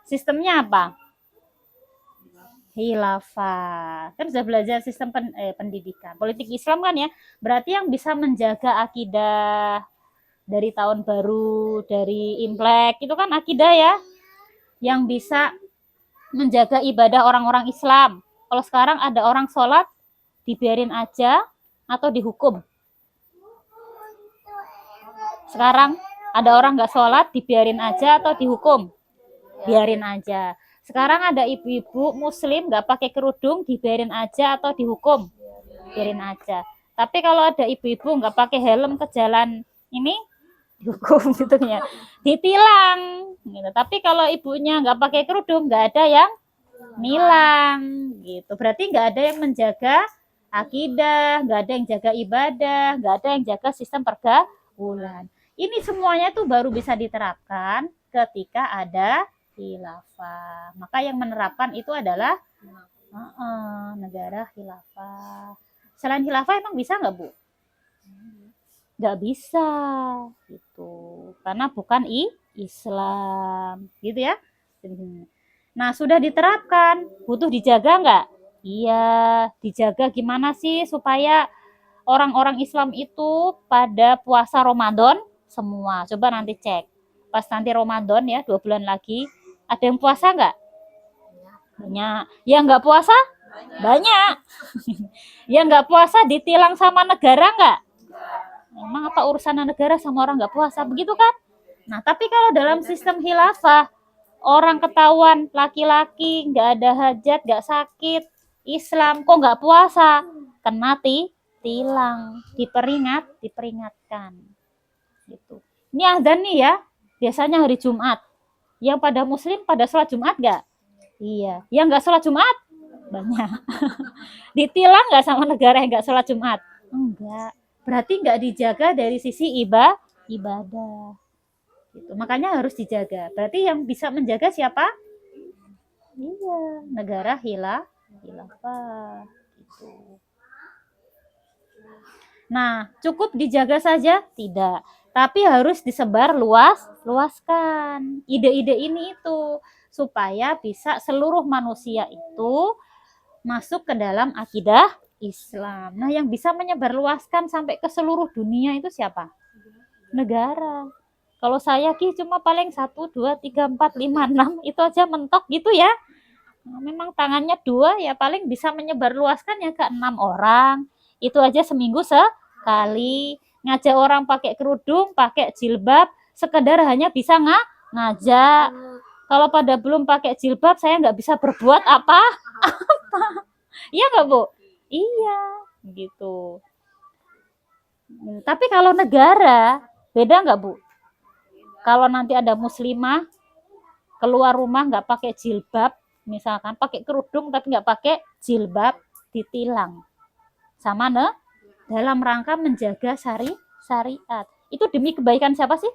Sistemnya apa? Khilafah. Kan sudah belajar sistem pendidikan. Politik Islam kan ya. Berarti yang bisa menjaga akidah dari tahun baru, dari Imlek, itu kan akidah ya. Yang bisa menjaga ibadah orang-orang Islam. Kalau sekarang ada orang sholat, dibiarin aja atau dihukum? Sekarang ada orang nggak sholat, dibiarin aja atau dihukum? Biarin aja. Sekarang ada ibu-ibu muslim nggak pakai kerudung, dibiarin aja atau dihukum? Biarin aja. Tapi kalau ada ibu-ibu nggak pakai helm ke jalan ini, dihukum gitu ya. Ditilang. Gitu. Tapi kalau ibunya nggak pakai kerudung, nggak ada yang nilang gitu. Berarti nggak ada yang menjaga akidah, nggak ada yang jaga ibadah, nggak ada yang jaga sistem pergaulan. Ini semuanya tuh baru bisa diterapkan ketika ada khilafah. Maka yang menerapkan itu adalah negara khilafah. Selain khilafah emang bisa nggak, Bu? Nggak bisa gitu, karena bukan Islam gitu ya. Nah, sudah diterapkan, butuh dijaga nggak? Iya, dijaga gimana sih supaya orang-orang Islam itu pada puasa Ramadan semua? Coba nanti cek. Pas nanti Ramadan ya, 2 bulan lagi, ada yang puasa nggak? Banyak. Yang nggak puasa? Banyak. Yang nggak puasa ditilang sama negara nggak? Emang apa urusan negara sama orang nggak puasa? Begitu kan? Nah, tapi kalau dalam sistem khilafah, orang ketahuan laki-laki nggak ada hajat, nggak sakit, Islam kok nggak puasa, kena tilang, diperingatkan gitu. Ini azan nih ya, biasanya hari Jumat. Yang pada muslim pada sholat Jumat nggak? Iya. Yang nggak sholat Jumat banyak. Ditilang nggak sama negara yang nggak sholat Jumat? Enggak. Berarti nggak dijaga dari sisi ibadah. Gitu. Makanya harus dijaga. Berarti yang bisa menjaga siapa? Iya, negara khilafah. Gitu. Nah, cukup dijaga saja? Tidak. Tapi harus disebar luaskan. Ide-ide ini itu supaya bisa seluruh manusia itu masuk ke dalam akidah Islam. Nah, yang bisa menyebarluaskan sampai ke seluruh dunia itu siapa? Negara. Kalau saya cuma paling 1, 2, 3, 4, 5, 6 itu aja mentok gitu ya. Nah, memang tangannya 2 ya paling bisa menyebarluaskan ya ke 6 orang. Itu aja seminggu sekali. Ngajak orang pakai kerudung, pakai jilbab, sekedar hanya bisa ngajak. Kalau pada belum pakai jilbab, saya nggak bisa berbuat apa. Iya nggak, Bu? Iya, gitu. Tapi kalau negara, beda nggak, Bu? Kalau nanti ada muslimah keluar rumah nggak pakai jilbab, misalkan pakai kerudung tapi nggak pakai jilbab, ditilang sama dalam rangka menjaga syariat. Itu demi kebaikan siapa sih?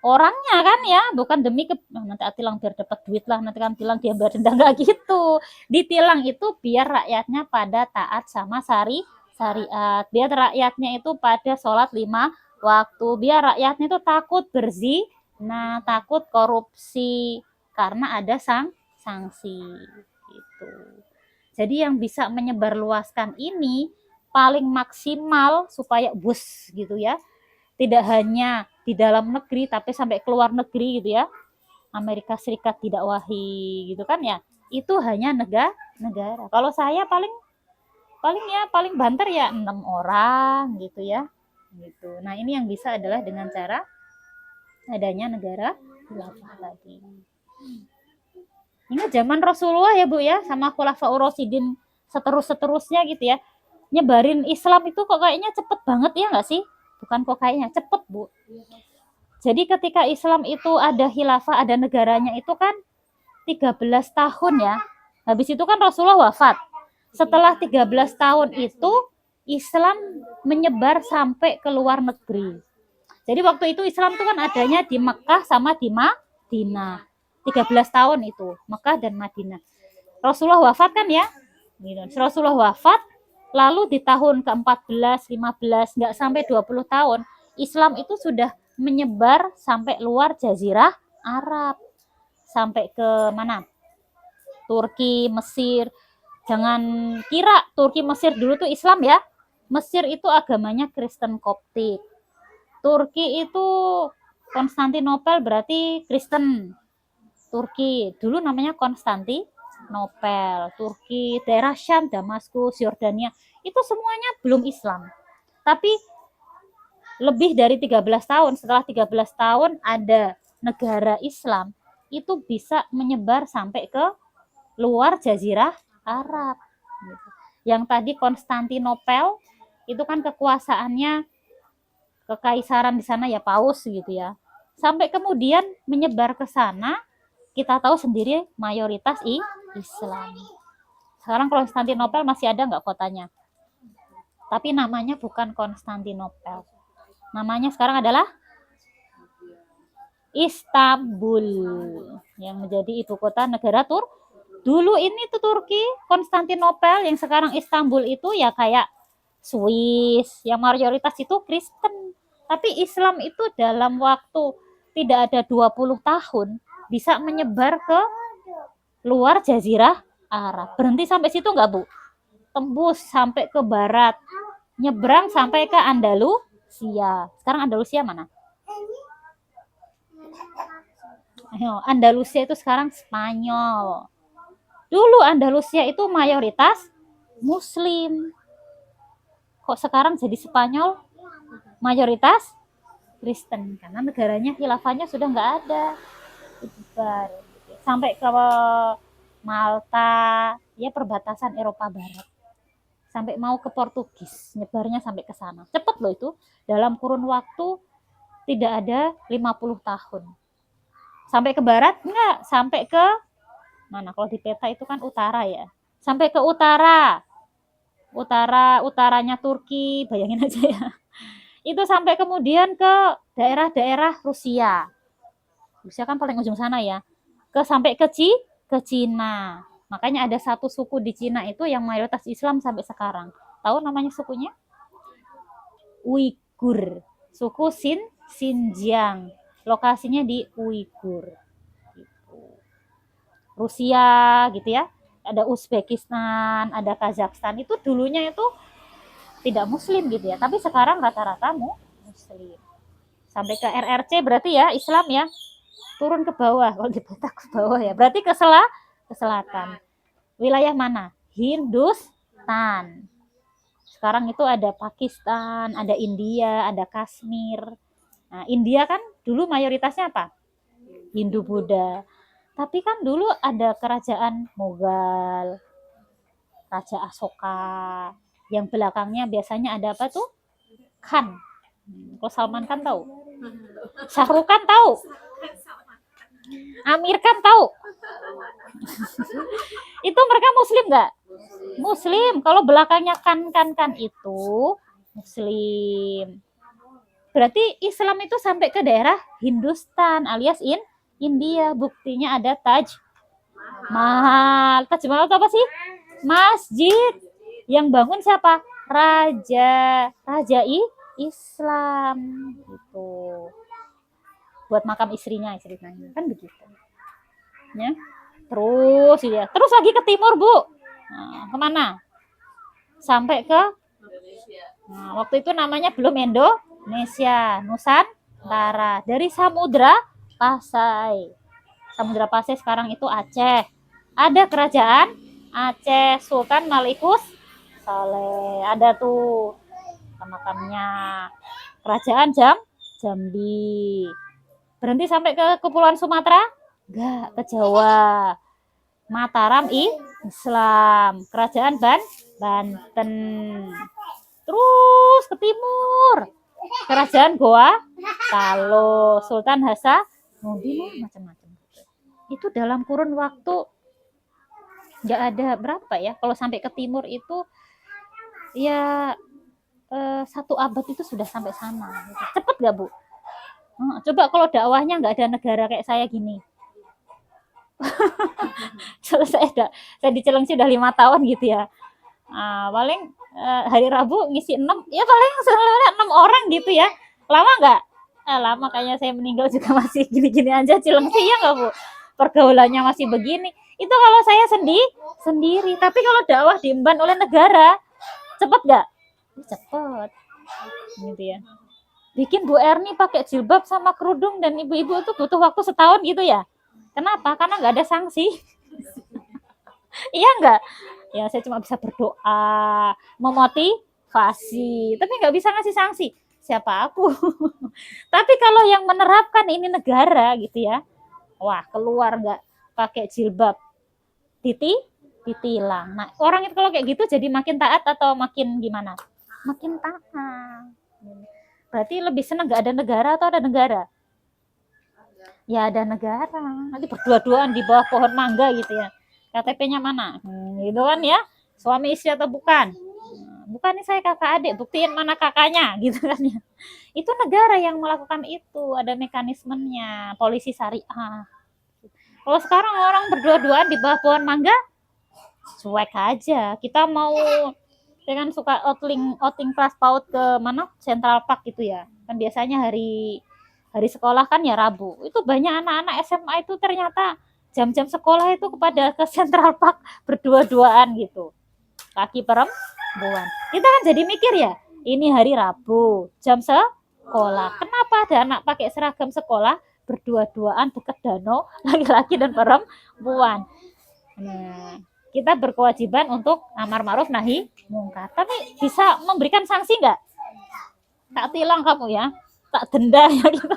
Orangnya kan ya, bukan demi nanti tilang biar dapat duit lah, nanti kan tilang dia bayar denda, nggak gitu. Ditilang itu biar rakyatnya pada taat sama syariat, biar rakyatnya itu pada sholat 5 waktu, biar rakyatnya itu takut berzina, takut korupsi karena ada sanksi gitu. Jadi yang bisa menyebarluaskan ini paling maksimal supaya bus gitu ya, tidak hanya di dalam negeri tapi sampai keluar negeri gitu ya, Amerika Serikat didakwahi gitu kan ya, itu hanya negara. Kalau saya paling banter ya 6 orang gitu ya gitu. Nah, ini yang bisa adalah dengan cara adanya negara khilafah tadi. Ingat zaman Rasulullah ya, Bu ya, sama Khulafaur Rasyidin seterusnya gitu ya. nyebarin Islam itu kok kayaknya cepet banget ya nggak sih? Bukan kok kayaknya, cepet Bu. Jadi ketika Islam itu ada khilafah, ada negaranya itu kan 13 tahun ya. Habis itu kan Rasulullah wafat. Setelah 13 tahun itu Islam menyebar sampai ke luar negeri. Jadi waktu itu Islam itu kan adanya di Mekah sama di Madinah. 13 tahun itu, Mekah dan Madinah. Rasulullah wafat kan ya? Rasulullah wafat, lalu di tahun ke-14, 15, nggak sampai 20 tahun, Islam itu sudah menyebar sampai luar Jazirah Arab. Sampai ke mana? Turki, Mesir. Jangan kira Turki, Mesir dulu tuh Islam ya. Mesir itu agamanya Kristen Koptik. Turki itu Konstantinopel berarti Kristen. Turki dulu namanya Konstantinopel. Turki, daerah Syam, Damaskus, Yordania, itu semuanya belum Islam. Tapi lebih dari 13 tahun, setelah 13 tahun ada negara Islam, itu bisa menyebar sampai ke luar Jazirah Arab. Yang tadi Konstantinopel itu kan kekuasaannya kekaisaran di sana ya, paus gitu ya. Sampai kemudian menyebar ke sana, kita tahu sendiri mayoritas Islam. Sekarang Konstantinopel masih ada nggak kotanya? Tapi namanya bukan Konstantinopel. Namanya sekarang adalah Istanbul, yang menjadi ibu kota negara Dulu ini tuh Turki, Konstantinopel, yang sekarang Istanbul itu ya kayak Swiss, yang mayoritas itu Kristen. Tapi Islam itu dalam waktu tidak ada 20 tahun bisa menyebar ke luar Jazirah Arab. Berhenti sampai situ nggak Bu? Tembus sampai ke barat, nyebrang sampai ke Andalusia. Sekarang Andalusia mana? Andalusia itu sekarang Spanyol. Dulu Andalusia itu mayoritas Muslim. Kok sekarang jadi Spanyol mayoritas Kristen? Karena negaranya khilafahnya sudah nggak ada. Sampai ke Malta, ya perbatasan Eropa Barat. Sampai mau ke Portugis, nyebarnya sampai ke sana. Cepet loh itu, dalam kurun waktu tidak ada 50 tahun. Sampai ke barat enggak, sampai ke mana? Kalau di peta itu kan utara ya. Sampai ke utara. Utaranya Turki, bayangin aja ya. Itu sampai kemudian ke daerah-daerah Rusia. Rusia kan paling ujung sana ya. Sampai ke Cina. Makanya ada satu suku di Cina itu yang mayoritas Islam sampai sekarang. Tahu namanya sukunya? Uighur. Suku Xinjiang. Lokasinya di Uighur. Gitu. Rusia gitu ya. Ada Uzbekistan, ada Kazakhstan. Itu dulunya itu tidak muslim gitu ya. Tapi sekarang rata-rata muslim. Sampai ke RRC berarti ya Islam ya. Turun ke bawah. Kalau di peta ke bawah ya. Berarti ke selatan. Wilayah mana? Hindustan. Sekarang itu ada Pakistan, ada India, ada Kashmir. Nah, India kan dulu mayoritasnya apa? Hindu Buddha. Tapi kan dulu ada kerajaan Mughal, Raja Asoka, yang belakangnya biasanya ada apa tuh? Khan. Kalau Salman Khan tahu? Shahrukh Khan tahu? Amir Khan tahu? Itu mereka muslim nggak? Muslim. Kalau belakangnya kan itu muslim. Berarti Islam itu sampai ke daerah Hindustan alias India. Buktinya ada Taj Mahal. Taj Mahal itu apa sih? Masjid. Yang bangun siapa? Raja Islam gitu. Buat makam istrinya kan begitu. Ya. Terus ya. Terus lagi ke timur, Bu. Nah, kemana? Sampai ke Nah, waktu itu namanya belum Indonesia, Nusantara. Dari Samudra Pasai. Samudra Pasai sekarang itu Aceh. Ada kerajaan Aceh, Sultan Malikus Saleh. Ada tuh makamnya. Kerajaan Jambi. Berhenti sampai ke Kepulauan Sumatera? Enggak, ke Jawa. Mataram Islam, kerajaan Banten. Terus ke timur, kerajaan Goa Talo, Sultan Hasanuddin, macam-macam. Itu dalam kurun waktu nggak ada berapa ya, kalau sampai ke timur itu ya 1 abad itu sudah sampai sana. Cepet gak Bu? Coba kalau dakwahnya nggak ada negara kayak saya gini. saya di Cilengsi udah 5 tahun gitu ya. Paling hari Rabu ngisi 6, ya paling 6 orang gitu ya. Lama nggak? Lama, kayaknya saya meninggal juga masih gini-gini aja Cilengsi, ya nggak Bu? Pergaulannya masih begini. Itu kalau saya sendiri. Tapi kalau dakwah diemban oleh negara, cepet nggak? Cepet. Gitu ya. Bikin Bu Erni pakai jilbab sama kerudung dan ibu-ibu itu butuh waktu setahun gitu ya. Kenapa? Karena nggak ada sanksi. Iya nggak? Ya saya cuma bisa berdoa, memotivasi, tapi nggak bisa ngasih sanksi. Siapa aku? Tapi kalau yang menerapkan ini negara gitu ya, wah keluar nggak pakai jilbab, ditilang. Nah orang itu kalau kayak gitu jadi makin taat atau makin gimana? Makin taat. Berarti lebih senang nggak ada negara atau ada negara? Ya ada negara. Nanti berdua-duaan di bawah pohon mangga gitu ya. KTP-nya mana? Gitu kan ya. Suami istri atau bukan? Bukan, nih saya kakak adik, buktiin mana kakaknya gitu kan ya. Itu negara yang melakukan itu, ada mekanismenya, polisi syariah. Kalau sekarang orang berdua-duaan di bawah pohon mangga, cuek aja. Kita mau dengan suka outing kelas PAUD ke mana? Central Park gitu ya. Kan biasanya hari sekolah kan ya Rabu. Itu banyak anak-anak SMA itu ternyata jam-jam sekolah itu kepada ke Central Park berdua-duaan gitu. Laki perempuan. Kita kan jadi mikir ya, ini hari Rabu, jam sekolah. Kenapa ada anak pakai seragam sekolah berdua-duaan dekat danau, laki-laki dan perempuan? Nah, kita berkewajiban untuk amar ma'ruf nahi mungkar. Tapi bisa memberikan sanksi nggak? Tak tilang kamu ya, tak denda ya gitu.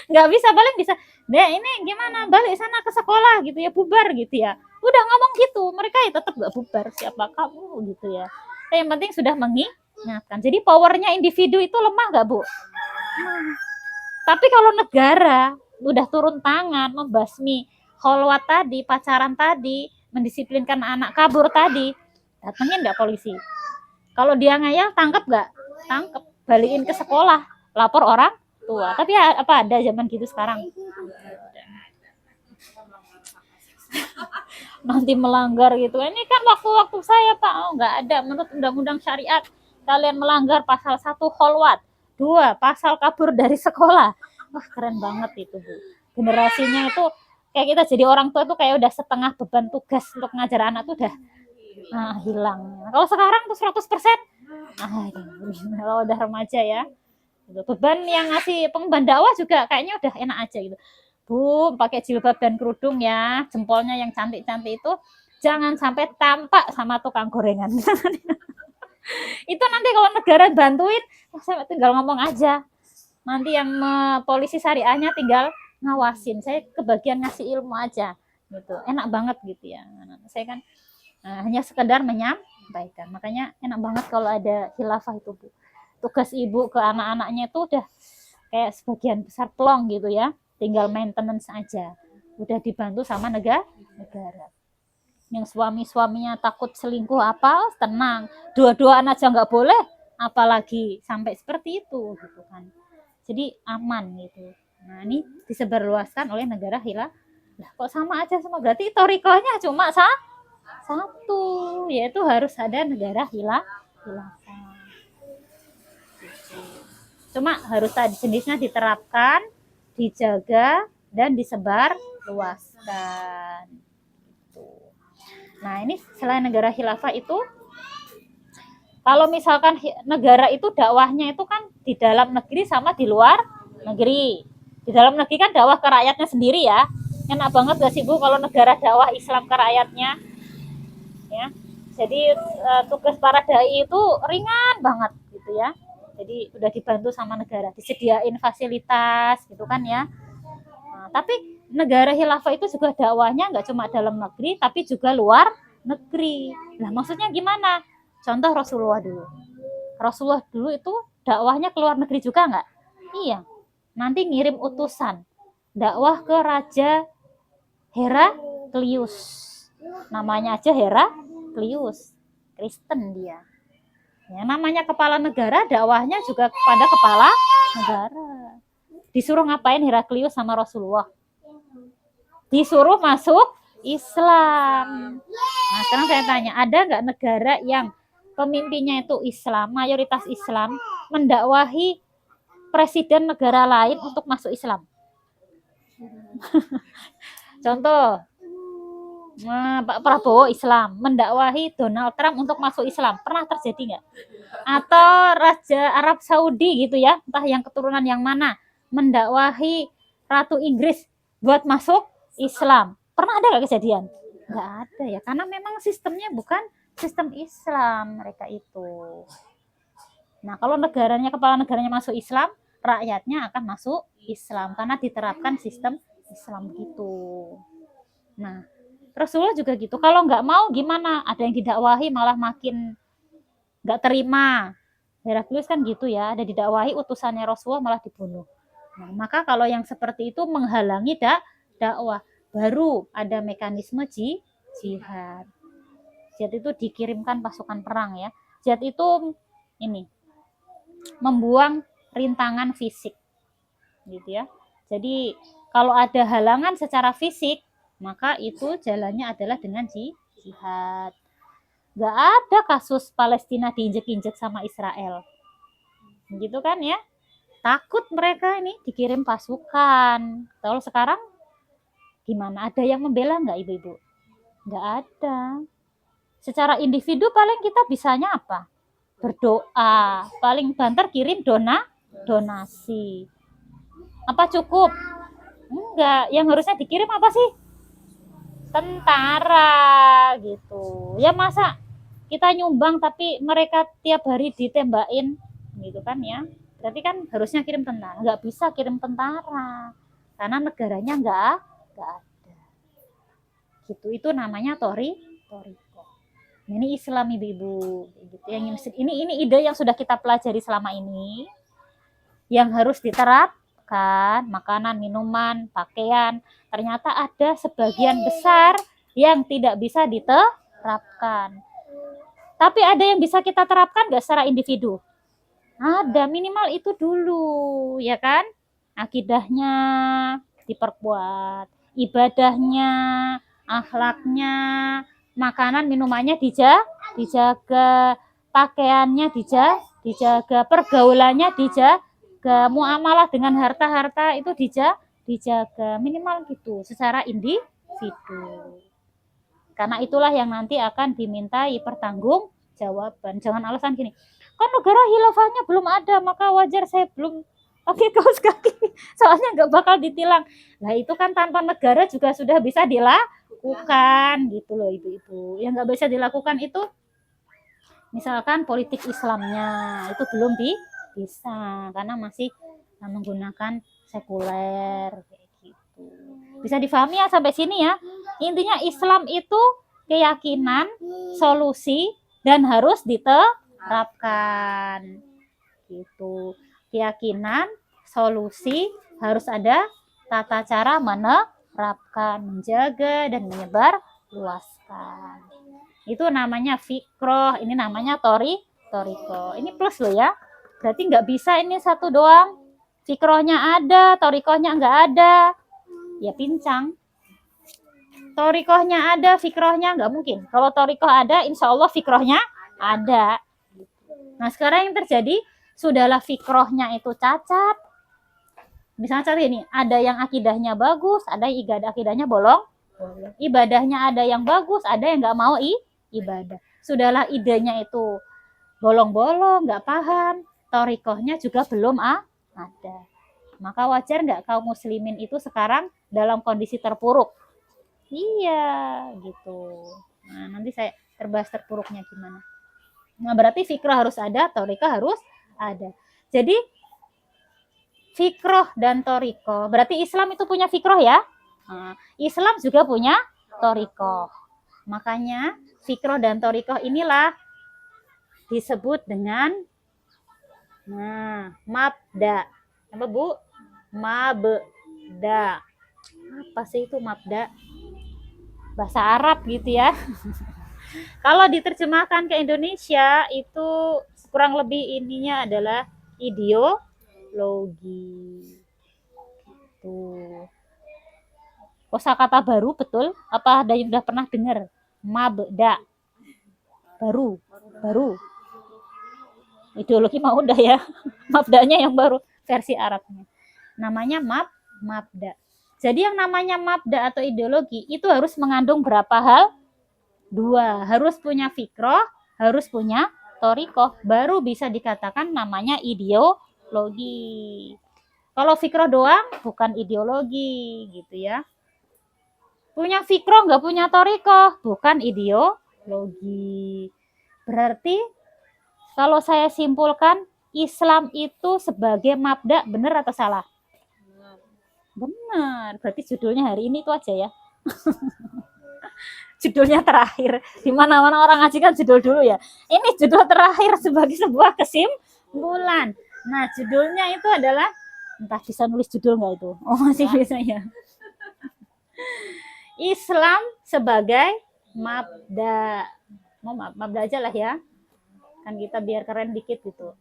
Nggak bisa, paling bisa, deh ini gimana, balik sana ke sekolah gitu ya, bubar gitu ya. Udah ngomong gitu, mereka ya tetap nggak bubar, siapa kamu gitu ya. Tapi yang penting sudah mengingatkan. Jadi powernya individu itu lemah nggak Bu? Tapi kalau negara udah turun tangan, membasmi kholwat tadi, pacaran tadi, mendisiplinkan anak kabur tadi, datengin nggak polisi? Kalau dia ngayal, tangkap nggak? Tangkap, balikin ke sekolah, lapor orang tua. Tapi apa ada zaman gitu sekarang? Nanti melanggar gitu. Ini kan waktu-waktu saya Pak, nggak ada. Menurut undang-undang syariat, kalian melanggar pasal 1 kholwat, 2 pasal kabur dari sekolah. Wah keren banget itu Bu. Generasinya itu kayak kita jadi orang tua tuh kayak udah setengah beban tugas untuk ngajar anak tuh udah hilang. Kalau sekarang tuh 100%, kalau udah remaja ya, beban yang ngasih pengemban dakwah juga kayaknya udah enak aja gitu. Bu, pakai jilbab dan kerudung ya, jempolnya yang cantik-cantik itu jangan sampai tampak sama tukang gorengan. Itu nanti kalau negara bantuin, saya tinggal ngomong aja. Nanti yang polisi syariahnya tinggal ngawasin. Saya kebagian ngasih ilmu aja gitu. Enak banget gitu ya. Saya kan hanya sekedar menyampaikan. Makanya enak banget kalau ada khilafah itu Bu. Tugas ibu ke anak-anaknya itu udah kayak sebagian besar plong gitu ya. Tinggal maintenance aja. Udah dibantu sama negara. Yang suami-suaminya takut selingkuh apa, tenang. Dua-duaan aja nggak boleh, apalagi sampai seperti itu gitu kan. Jadi aman gitu. Nah ini disebarluaskan oleh negara hilaf. Lah kok sama aja semua? Berarti torikohnya cuma satu, yaitu harus ada negara hilafah. Cuma harus tadi jenisnya diterapkan, dijaga dan disebar luaskan. Nah ini selain negara khilafah itu, kalau misalkan negara itu dakwahnya itu kan di dalam negeri sama di luar negeri. Di dalam negeri kan dakwah ke rakyatnya sendiri ya. Enak banget gak sih Bu kalau negara dakwah Islam ke rakyatnya? Ya. Jadi tugas para dai itu ringan banget gitu ya. Jadi udah dibantu sama negara, disediain fasilitas gitu kan ya. Nah, tapi negara khilafah itu juga dakwahnya nggak cuma dalam negeri tapi juga luar negeri. Lah maksudnya gimana? Contoh Rasulullah dulu. Rasulullah dulu itu dakwahnya ke luar negeri juga nggak? Iya. Nanti ngirim utusan dakwah ke Raja Heraklius. Namanya aja Heraklius. Kristen dia. Ya, namanya kepala negara, dakwahnya juga kepada kepala negara. Disuruh ngapain Heraklius sama Rasulullah? Disuruh masuk Islam. Nah, sekarang saya tanya, ada nggak negara yang pemimpinnya itu Islam, mayoritas Islam, mendakwahi presiden negara lain untuk masuk Islam? Contoh, Pak Prabowo Islam, mendakwahi Donald Trump untuk masuk Islam. Pernah terjadi nggak? Atau Raja Arab Saudi gitu ya, entah yang keturunan yang mana, mendakwahi Ratu Inggris buat masuk Islam. Pernah ada nggak kejadian? Nggak ada ya, karena memang sistemnya bukan sistem Islam mereka itu. Nah, kalau negaranya, kepala negaranya masuk Islam, rakyatnya akan masuk Islam karena diterapkan sistem Islam gitu. Nah, Rasulullah juga gitu. Kalau nggak mau gimana? Ada yang didakwahi malah makin nggak terima. Heraklius kan gitu ya, ada didakwahi utusannya Rasulullah malah dibunuh. Nah, maka kalau yang seperti itu menghalangi dakwah, baru ada mekanisme jihad. Jihad itu dikirimkan pasukan perang ya. Jihad itu ini membuang rintangan fisik, gitu ya. Jadi kalau ada halangan secara fisik, maka itu jalannya adalah dengan jihad. Gak ada kasus Palestina diinjek-injek sama Israel, gitu kan ya. Takut mereka ini dikirim pasukan. Kalau sekarang gimana? Ada yang membela nggak ibu-ibu? Nggak ada. Secara individu paling kita bisanya apa? Berdoa. Paling banter kirim donasi. Apa cukup? Enggak. Yang harusnya dikirim apa sih? Tentara gitu. Ya masa kita nyumbang tapi mereka tiap hari ditembakin gitu kan ya. Berarti kan harusnya kirim tentara. Nggak bisa kirim tentara. Karena negaranya nggak ada. Gitu. Itu namanya toriko. Ini Islam ibu-ibu. Gitu. Ini ide yang sudah kita pelajari selama ini. Yang harus diterapkan. Makanan, minuman, pakaian. Ternyata ada sebagian besar yang tidak bisa diterapkan. Tapi ada yang bisa kita terapkan nggak secara individu? Ada, minimal itu dulu, ya kan? Akidahnya diperkuat, ibadahnya, akhlaknya, makanan, minumannya dijaga, pakaiannya dijaga, pergaulannya dijaga, muamalah dengan harta-harta itu dijaga, minimal gitu, secara individu. Karena itulah yang nanti akan dimintai pertanggungjawaban. Jangan alasan gini, kan negara khilafahnya belum ada, maka wajar saya belum pakai kaos kaki, soalnya nggak bakal ditilang. Nah itu kan tanpa negara juga sudah bisa dilakukan gitu loh ibu-ibu. Yang nggak bisa dilakukan itu misalkan politik Islamnya itu belum bisa karena masih menggunakan sekuler kayak gitu. Bisa difahami ya sampai sini ya. Intinya Islam itu keyakinan, solusi, dan harus diterapkan. Gitu. Keyakinan, solusi, harus ada tata cara menerapkan, menjaga, dan menyebar luaskan. Itu namanya fikroh, ini namanya toriko. Ini plus loh ya. Berarti nggak bisa ini satu doang. Fikrohnya ada, torikohnya nggak ada. Ya pincang. Torikohnya ada, fikrohnya nggak mungkin. Kalau torikoh ada, insya Allah fikrohnya ada. Nah sekarang yang terjadi, sudahlah fikrohnya itu cacat. Misalnya contoh ini, ada yang akidahnya bagus, ada yang akidahnya bolong. Ibadahnya ada yang bagus, ada yang nggak mau ibadah. Sudahlah idenya itu bolong-bolong, nggak paham. Torikohnya juga belum ada. Maka wajar nggak kaum muslimin itu sekarang dalam kondisi terpuruk? Iya, gitu. Nah, nanti saya terbahas terpuruknya gimana. Nah, berarti fikroh harus ada, toriko harus ada. Jadi, fikroh dan toriko. Berarti Islam itu punya fikroh ya? Nah, Islam juga punya toriko. Makanya, fikroh dan torikoh inilah disebut dengan mabda. Apa Bu? Mabda. Apa sih itu mabda? Bahasa Arab gitu ya. Kalau diterjemahkan ke Indonesia itu kurang lebih ininya adalah ideologi. Tuh. Kosakata baru betul? Apa ada yang sudah pernah dengar? Mabda. Baru. Ideologi mah udah ya. Mabdanya yang baru versi Arabnya. Namanya mabda. Jadi yang namanya mabda atau ideologi itu harus mengandung berapa hal? 2. Harus punya fikroh, harus punya torikoh. Baru bisa dikatakan namanya ideologi. Kalau fikroh doang bukan ideologi gitu ya. Punya fikroh nggak punya torikoh bukan ideologi. Berarti kalau saya simpulkan Islam itu sebagai mabda benar atau salah? Benar. Berarti judulnya hari ini itu aja ya. Judulnya terakhir. Di mana-mana orang ngaji kan judul dulu ya. Ini judul terakhir sebagai sebuah kesimpulan. Nah, judulnya itu adalah, entah bisa nulis judul nggak itu? Oh, masih bisa ya. Islam sebagai mabda. Mau mabda aja lah ya. Kan kita biar keren dikit gitu.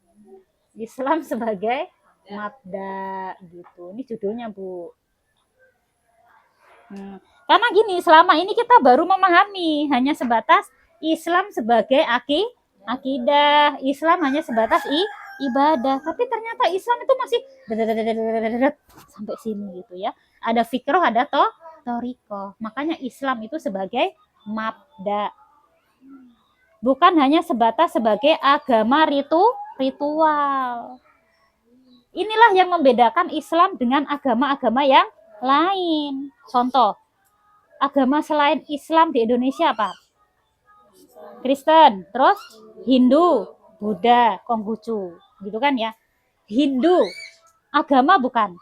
Islam sebagai mabda gitu. Ini judulnya, Bu. Karena gini, selama ini kita baru memahami hanya sebatas Islam sebagai akidah, Islam hanya sebatas ibadah. Tapi ternyata Islam itu masih sampai sini gitu ya. Ada fikroh, ada torikoh. Makanya Islam itu sebagai mabda. Bukan hanya sebatas sebagai agama ritual. Inilah yang membedakan Islam dengan agama-agama yang lain. Contoh, agama selain Islam di Indonesia apa? Kristen, terus Hindu, Buddha, Konghucu, gitu kan ya. Hindu, agama bukan?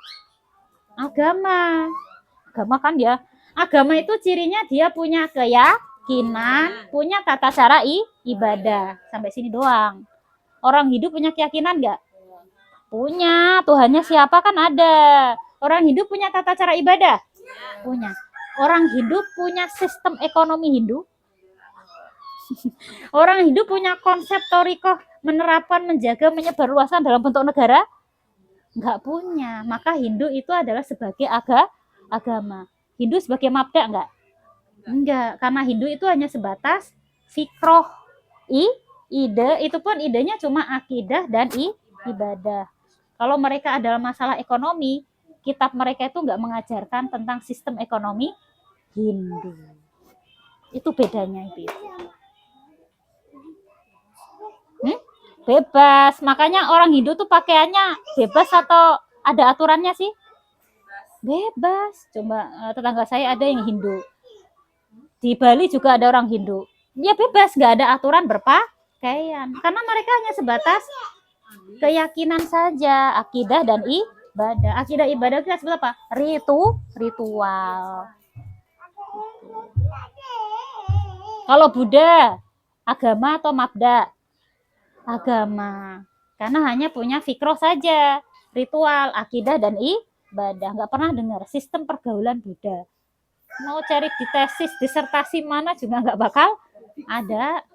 Agama kan ya. Agama itu cirinya dia punya keyakinan, punya tata cara ibadah. Sampai sini doang. Orang Hindu punya keyakinan enggak? Punya. Tuhannya siapa kan ada. Orang Hindu punya tata cara ibadah? Punya. Orang Hindu punya sistem ekonomi Hindu? Orang Hindu punya konsep torikoh menerapkan, menjaga, menyebarluaskan dalam bentuk negara? Enggak punya. Maka Hindu itu adalah sebagai agama. Hindu sebagai mabda enggak? Enggak. Karena Hindu itu hanya sebatas fikroh. Ide, itu pun idenya cuma akidah dan ibadah. Kalau mereka adalah masalah ekonomi, kitab mereka itu enggak mengajarkan tentang sistem ekonomi Hindu. Itu bedanya itu. Bebas. Makanya orang Hindu tuh pakaiannya bebas atau ada aturannya sih? Bebas. Coba tetangga saya ada yang Hindu. Di Bali juga ada orang Hindu. Dia bebas, nggak ada aturan berpakaian. Karena mereka hanya sebatas keyakinan saja, akidah dan ibadah. Akidah ibadah kita sebut apa? Ritual. Kalau Buddha, agama atau mabda? Agama. Karena hanya punya fikroh saja, ritual, akidah dan ibadah. Nggak pernah dengar sistem pergaulan Buddha. Mau cari di tesis, disertasi mana juga nggak bakal ada.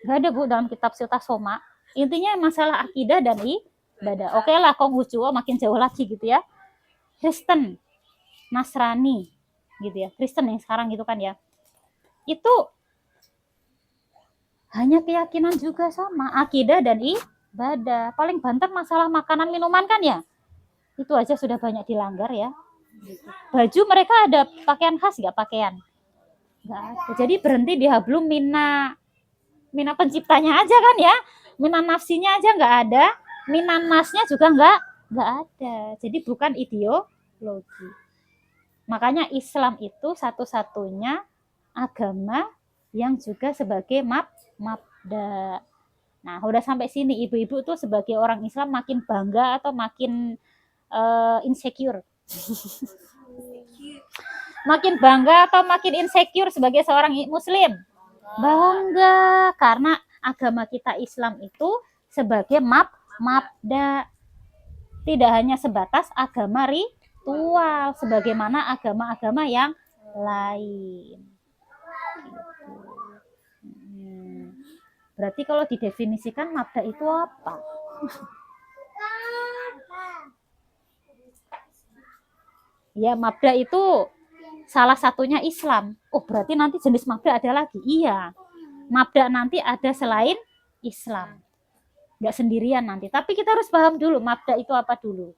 Nggak ada, Bu, dalam kitab Silta Soma. Intinya masalah akidah dan ibadah. Oke lah, Konghucu makin jauh lagi gitu ya. Kristen, Nasrani, gitu ya. Kristen yang sekarang gitu kan ya. Itu hanya keyakinan juga sama, akidah dan ibadah. Paling banter masalah makanan minuman kan ya. Itu aja sudah banyak dilanggar ya. Baju mereka ada pakaian khas nggak? Pakaian nggak ada. Jadi berhenti di hablum mina penciptanya aja kan ya. Mina nafsinya aja nggak ada, mina nasnya juga nggak ada. Jadi bukan ideologi. Makanya Islam itu satu-satunya agama yang juga sebagai mabda. Nah, udah sampai sini ibu-ibu tuh sebagai orang Islam makin bangga atau makin insecure? Makin bangga atau makin insecure sebagai seorang muslim? Bangga karena agama kita Islam itu sebagai mabda, tidak hanya sebatas agama ritual sebagaimana agama-agama yang lain. Gitu. Berarti kalau didefinisikan mabda itu apa? Ya, mabda itu salah satunya Islam. Oh, berarti nanti jenis mabda ada lagi. Iya. Mabda nanti ada selain Islam. Nggak sendirian nanti. Tapi kita harus paham dulu mabda itu apa dulu.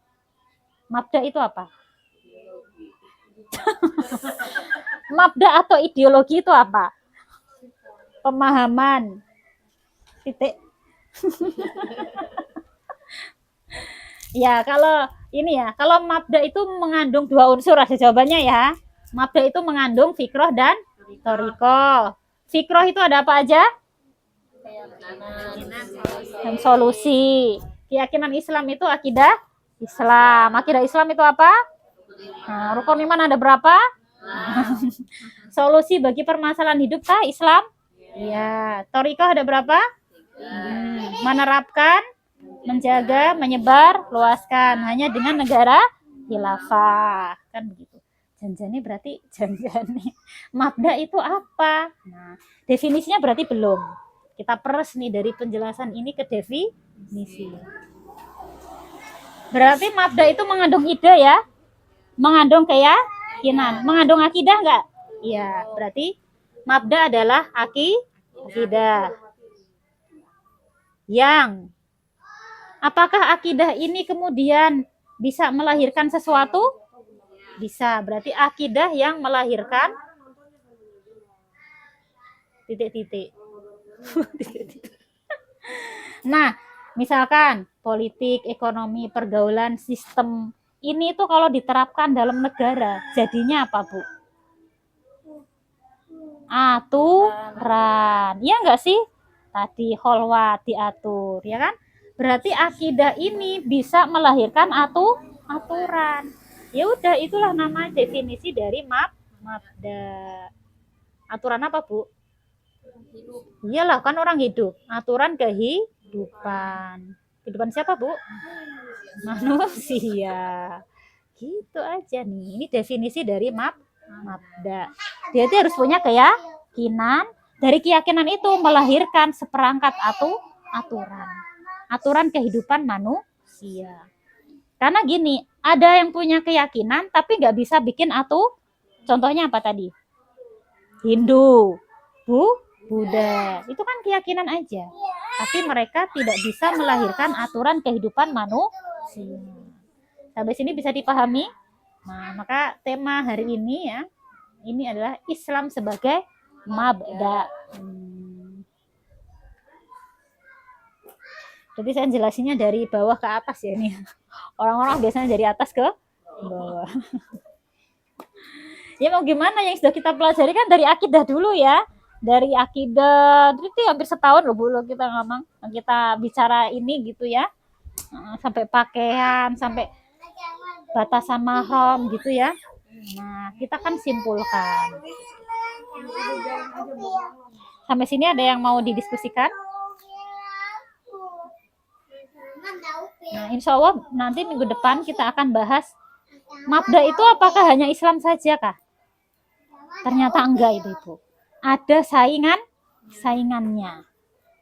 Mabda itu apa? Mabda atau ideologi itu apa? Pemahaman. Titik. Ya, kalau ini ya, kalau mabda itu mengandung dua unsur, ada jawabannya ya. Mabda itu mengandung fikroh dan toriko. Fikroh itu ada apa aja? Dan solusi. Keyakinan Islam itu akidah Islam. Akidah Islam itu apa? Nah, rukun iman ada berapa? Solusi bagi permasalahan hidup kah Islam? Iya. Toriko ada berapa? Menerapkan, menjaga, menyebar, luaskan hanya dengan negara khilafah, kan begitu. Janjane berarti janjane mabda itu apa? Nah, definisinya berarti belum. Kita peres nih dari penjelasan ini ke definisi. Berarti mabda itu mengandung ide ya, mengandung keyakinan, mengandung akidah enggak? Iya, berarti mabda adalah akidah. Yang apakah akidah ini kemudian bisa melahirkan sesuatu? Bisa. Berarti akidah yang melahirkan titik-titik. Nah, misalkan politik, ekonomi, pergaulan, sistem ini tuh kalau diterapkan dalam negara, jadinya apa, Bu? Aturan. Iya enggak sih? Tadi kholwat diatur, ya kan? Berarti akidah ini bisa melahirkan aturan. Ya udah, itulah nama definisi dari mabda. Aturan apa, Bu? Iyalah, kan orang hidup. Aturan kehidupan. Kehidupan siapa, Bu? Manusia. Gitu aja nih. Ini definisi dari mabda. Dia itu harus punya keyakinan. Dari keyakinan itu melahirkan seperangkat aturan. Aturan kehidupan manusia. Karena gini, ada yang punya keyakinan tapi nggak bisa bikin contohnya apa tadi? Hindu, Buddha. Itu kan keyakinan aja. Tapi mereka tidak bisa melahirkan aturan kehidupan manusia. Sampai sini bisa dipahami? Nah, maka tema hari ini ya, ini adalah Islam sebagai mabda. Jadi saya jelasinnya dari bawah ke atas ya ini. Orang-orang biasanya dari atas ke bawah. Ya mau gimana, yang sudah kita pelajari kan dari akidah dulu ya. Dari akidah, itu hampir setahun loh Bu kita ngomong, kita bicara ini gitu ya. Sampai pakaian, sampai batasan mahram gitu ya. Nah, kita kan simpulkan. Sampai sini ada yang mau didiskusikan? Nah, insya Allah nanti minggu depan kita akan bahas mabda itu apakah hanya Islam saja kah? Ternyata enggak Ibu. Ada saingannya.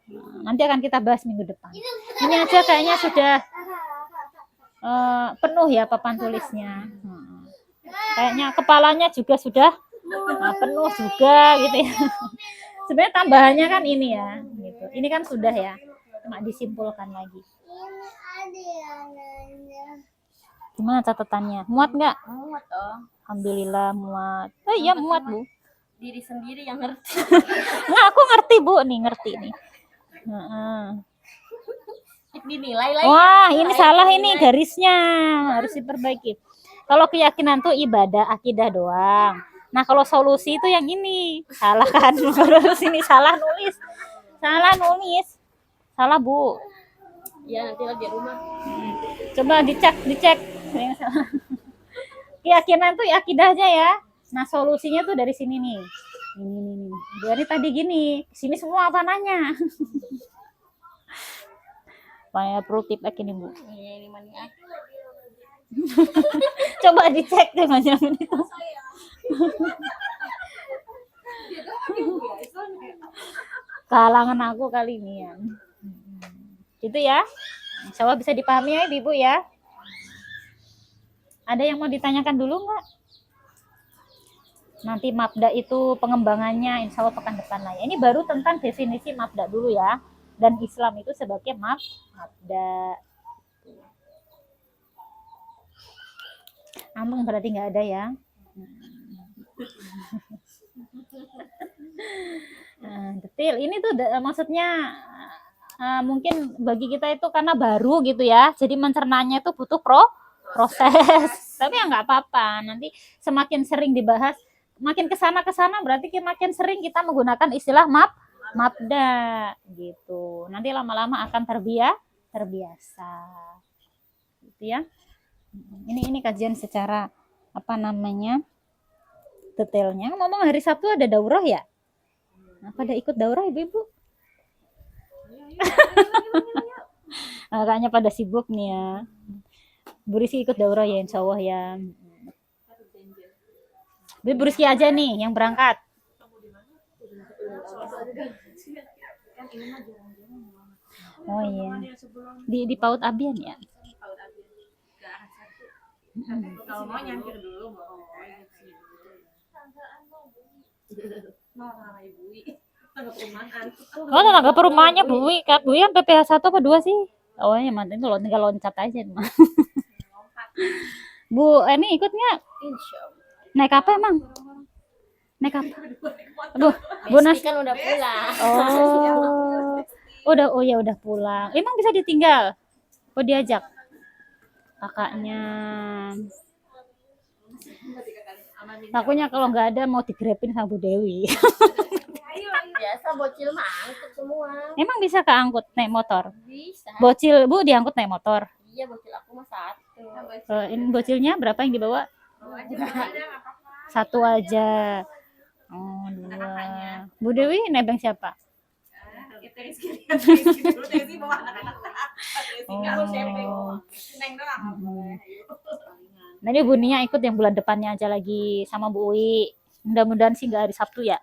Nah, nanti akan kita bahas minggu depan. Ini aja kayaknya sudah penuh ya papan tulisnya. Kayaknya kepalanya juga sudah penuh juga gitu ya. Sebenarnya tambahannya kan ini ya, gitu. Ini kan sudah ya, cuma disimpulkan lagi. Gimana catatannya? Muat nggak? Muat oh. Alhamdulillah muat. Oh iya muat Bu. Diri sendiri yang ngerti. Nggak, aku ngerti Bu, ngerti nih. Dinilai lagi. Wah, ini salah ini garisnya, harus diperbaiki. Kalau keyakinan tuh ibadah, akidah doang. Nah, kalau solusi itu yang ini. Salah kan? Terus ini salah nulis. Salah Bu. Ya, nanti lagi di rumah. Coba dicek. Keyakinan tuh akidahnya ya. Nah, solusinya tuh dari sini nih. Ini. Dari tadi gini, sini semua apa nanya? Kayak pro tip ini Bu. Iya, ini maniak. Coba dicek deh macam itu. Kalangan aku kali ini ya. Gitu ya. Insya Allah bisa dipahami ya Ibu ya. Ada yang mau ditanyakan dulu nggak? Nanti mabda itu pengembangannya insya Allah pekan depan lah ya. Ini baru tentang definisi mabda dulu ya. Dan Islam itu sebagai mabda. Ampun berarti nggak ada ya. Detail. Ini tuh maksudnya mungkin bagi kita itu karena baru gitu ya. Jadi mencernanya itu butuh proses. Tapi ya nggak apa-apa. Nanti semakin sering dibahas, makin kesana berarti makin sering kita menggunakan istilah mabda gitu. Nanti lama-lama akan terbiasa. Gitu ya. Ini kajian secara apa namanya? Detailnya. Ngomong hari Sabtu ada daurah ya? Nah, pada ikut daurah Ibu-ibu? Kayaknya pada sibuk nih ya. Bu Rizky ikut daurah ya insya Allah ya. Bu Rizky aja nih yang berangkat. Oh iya. Di PAUD Abian ya. Kalau mau nyampir dulu mau Ibu tangga perumahan. Oh, tenaga perumahannya Bu Wi. Kak Bu Wi kan PPH 1 apa 2 sih? Oh ya mantan itu tinggal loncat aja. Bu, ini ikut nggak? Naik apa emang? Naik apa? Bu Nas kan udah pulang. Oh ya udah pulang. Emang bisa ditinggal? Oh diajak kakaknya. Takutnya kalau nggak ada mau digrepin sama Bu Dewi. Biasa bocil mah angkut semua. Emang bisa keangkut naik motor? Bisa. Bocil Bu diangkut naik motor. Iya, bocil aku mah 1. Ini bocilnya berapa yang dibawa? 1 aja. Oh 2. Bu Dewi nebeng siapa? Nah ini Bu Nia ikut yang bulan depannya aja lagi sama Bu Uwi. Mudah-mudahan sih nggak hari Sabtu ya.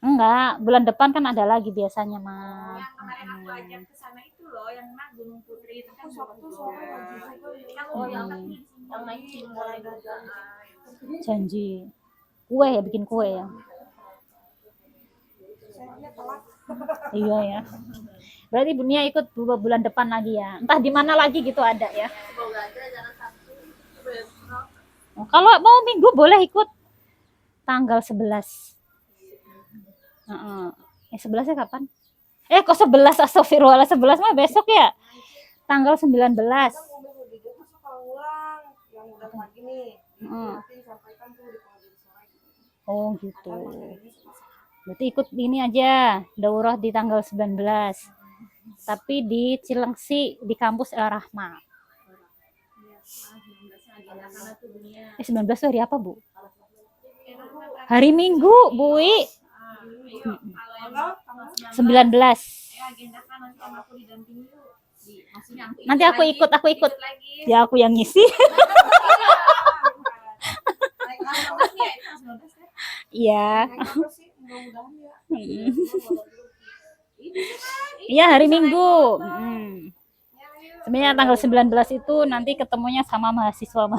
Enggak, bulan depan kan ada lagi biasanya mah. Yang kemarin aku ajak ke sana itu loh, yang mana Gunung Putri itu kan Sabtu sore yang naik mulai Janji. Kue ya, bikin kue ya. Iya ya. Berarti Bu Nia ikut bulan depan lagi ya. Entah di mana lagi gitu ada ya. semoga aja jangan Sabtu. Oh, kalau mau Minggu boleh ikut tanggal 11. 11-nya kapan? Kok 11? Astagfirullah, 11 mah besok ya. Tanggal 19. Oh gitu. Berarti ikut ini aja, daurah di tanggal 19. Tapi di Cilengsi di kampus El Rahma. 19 itu hari apa, Bu? Hari Minggu, Bu Wi. 19. Nanti aku ikut. Ya aku yang ngisi. Iya. Iya hari Minggu. Sebenarnya tanggal 19 itu nanti ketemunya sama mahasiswa.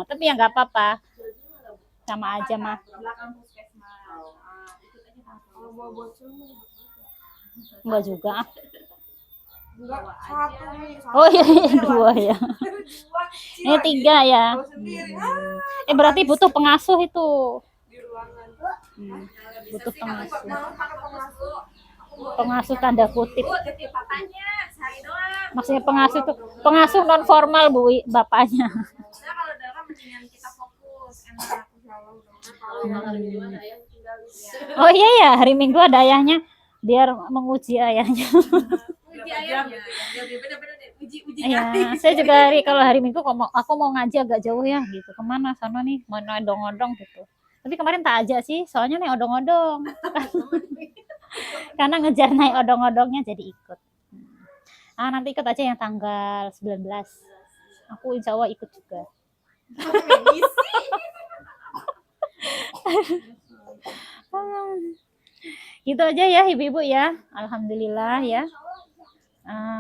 Tapi ya nggak apa-apa. Sama aja mah. Enggak juga. Oh iya 2 ya. Ini 3 ya. Berarti butuh pengasuh itu. Butuh pengasuh. Pengasuh tanda kutip. Maksudnya pengasuh non formal Bu bapaknya. Kalau dalam mendingan kita fokus enak. Oh iya ya, hari Minggu ada ayahnya biar menguji ayahnya. Iya, saya juga kalau hari Minggu aku mau ngaji agak jauh ya gitu. Kemana sana nih? Mau odong-odong gitu. Tapi kemarin tak ajak sih, soalnya naik odong-odong. Karena ngejar naik odong-odongnya jadi ikut. Nanti ikut aja yang tanggal 19. Aku insya Allah ikut juga. Gitu aja ya ibu-ibu ya. Alhamdulillah ya.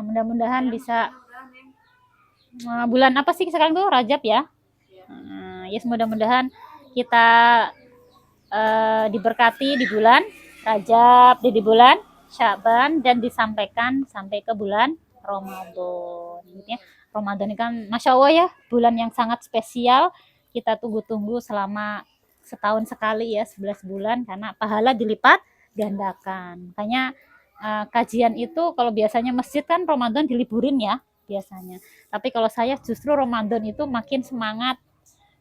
Mudah-mudahan bisa bulan apa sih sekarang tuh Rajab ya. Yes, mudah-mudahan kita diberkati di bulan Rajab, di bulan Sya'ban, dan disampaikan sampai ke bulan Ramadan. Gitu ya. Ramadan ini kan Masya Allah ya, bulan yang sangat spesial. Kita tunggu-tunggu selama setahun sekali ya, 11 bulan, karena pahala dilipat gandakan. Makanya kajian itu kalau biasanya masjid kan Ramadan diliburin ya biasanya. Tapi kalau saya justru Ramadan itu makin semangat,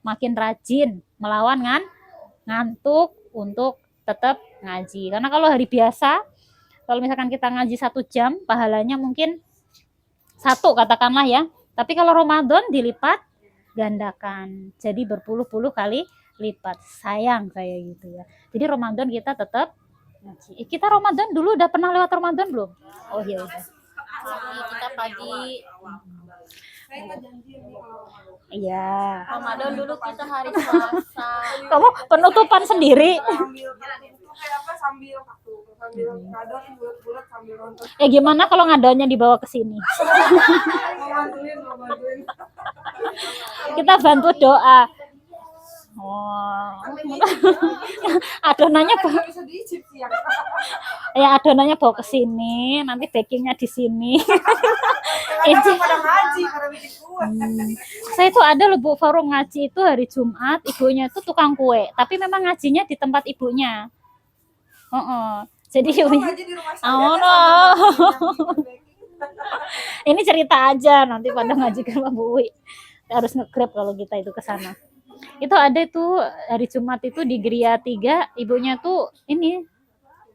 makin rajin melawan ngantuk untuk tetap ngaji. Karena kalau hari biasa, kalau misalkan kita ngaji 1 jam, pahalanya mungkin 1 katakanlah ya. Tapi kalau Ramadan dilipat gandakan, jadi berpuluh-puluh kali lipat. Sayang saya gitu ya. Jadi Ramadan kita tetap ngaji. Kita Ramadan dulu udah pernah lewat Ramadan belum? Oh iya udah. Kita pagi Iya. Ramadan dulu kita hari Selasa. Kamu penutupan sendiri. Sambil ngadon bulat-bulat sambil nonton. Gimana kalau ngadonnya dibawa ke sini? Mau bantuin. Kita bantu doa. Adonannya Nggak bisa diicip sih yang. adonannya bawa ke sini, nanti backingnya di sini. Kadang pada ngaji, pada bikin kue. Saya itu ada loh Bu, forum ngaji itu hari Jumat, ibunya itu tukang kue, tapi memang ngajinya di tempat ibunya. Jadi Ngaji di rumah saya. Oh, no. Ini cerita aja, nanti pada ngaji ke rumah Bu Uwi. Harus nge-grab kalau kita itu ke sana. Itu ada tuh hari Jumat itu di Geria 3, ibunya tuh ini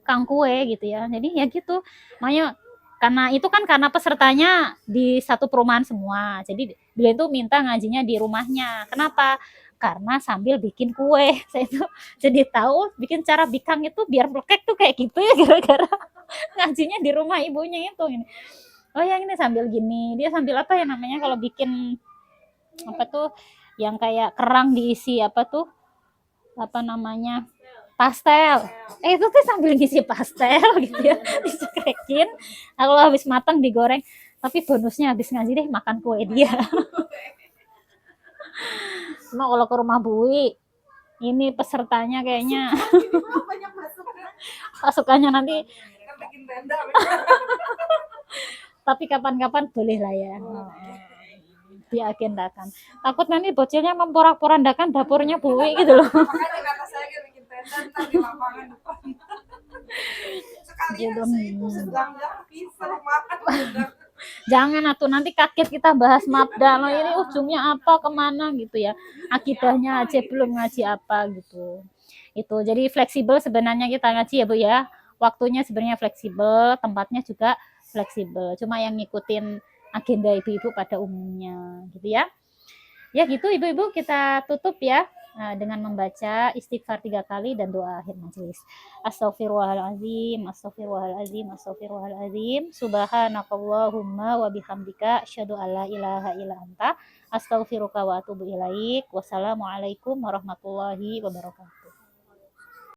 kang kue gitu ya. Jadi ya gitu. Makanya karena pesertanya di satu perumahan semua. Jadi beliau itu minta ngajinya di rumahnya. Kenapa? Karena sambil bikin kue. Saya itu jadi tahu bikin cara bikang itu biar melekek tuh kayak gitu ya, gara-gara ngajinya di rumah ibunya itu. Oh yang ini sambil gini. Dia sambil apa ya namanya kalau bikin apa tuh yang kayak kerang diisi apa namanya pastel. Itu tuh sambil ngisi pastel gitu ya, dicekrekin. Kalau habis matang digoreng. Tapi bonusnya habis ngaji deh makan kue dia. Cuma kalau ke rumah Bu Wi, ini pesertanya kayaknya Banyak masuk. pasukannya nanti. Kan bikin tenda. Tapi kapan-kapan boleh lah ya. Diagendakan. Takut nanti bocilnya memporak-porandakan dapurnya Bu Wi gitu loh. Makanya kata saya kan bikin tenda ntar di lapangan depan. Sekalian Gitu. saya itu sedang bisa makan. Jangan atuh nanti kaget kita bahas mabda loh, ini ujungnya apa kemana gitu ya, akidahnya aja belum ngaji apa gitu. Itu jadi fleksibel sebenarnya kita ngaji ya Bu ya, waktunya sebenarnya fleksibel, tempatnya juga fleksibel, cuma yang ngikutin agenda ibu-ibu pada umumnya gitu ya. Ya gitu ibu-ibu, kita tutup ya dengan membaca istighfar 3 kali dan doa akhir majelis. Astaghfirullahalazim, astaghfirullahalazim, astaghfirullahalazim. Subhanakallahumma wa bihamdika asyhadu alla ilaha illa anta astaghfiruka wa atubu ilaik. Wassalamualaikum warahmatullahi wabarakatuh.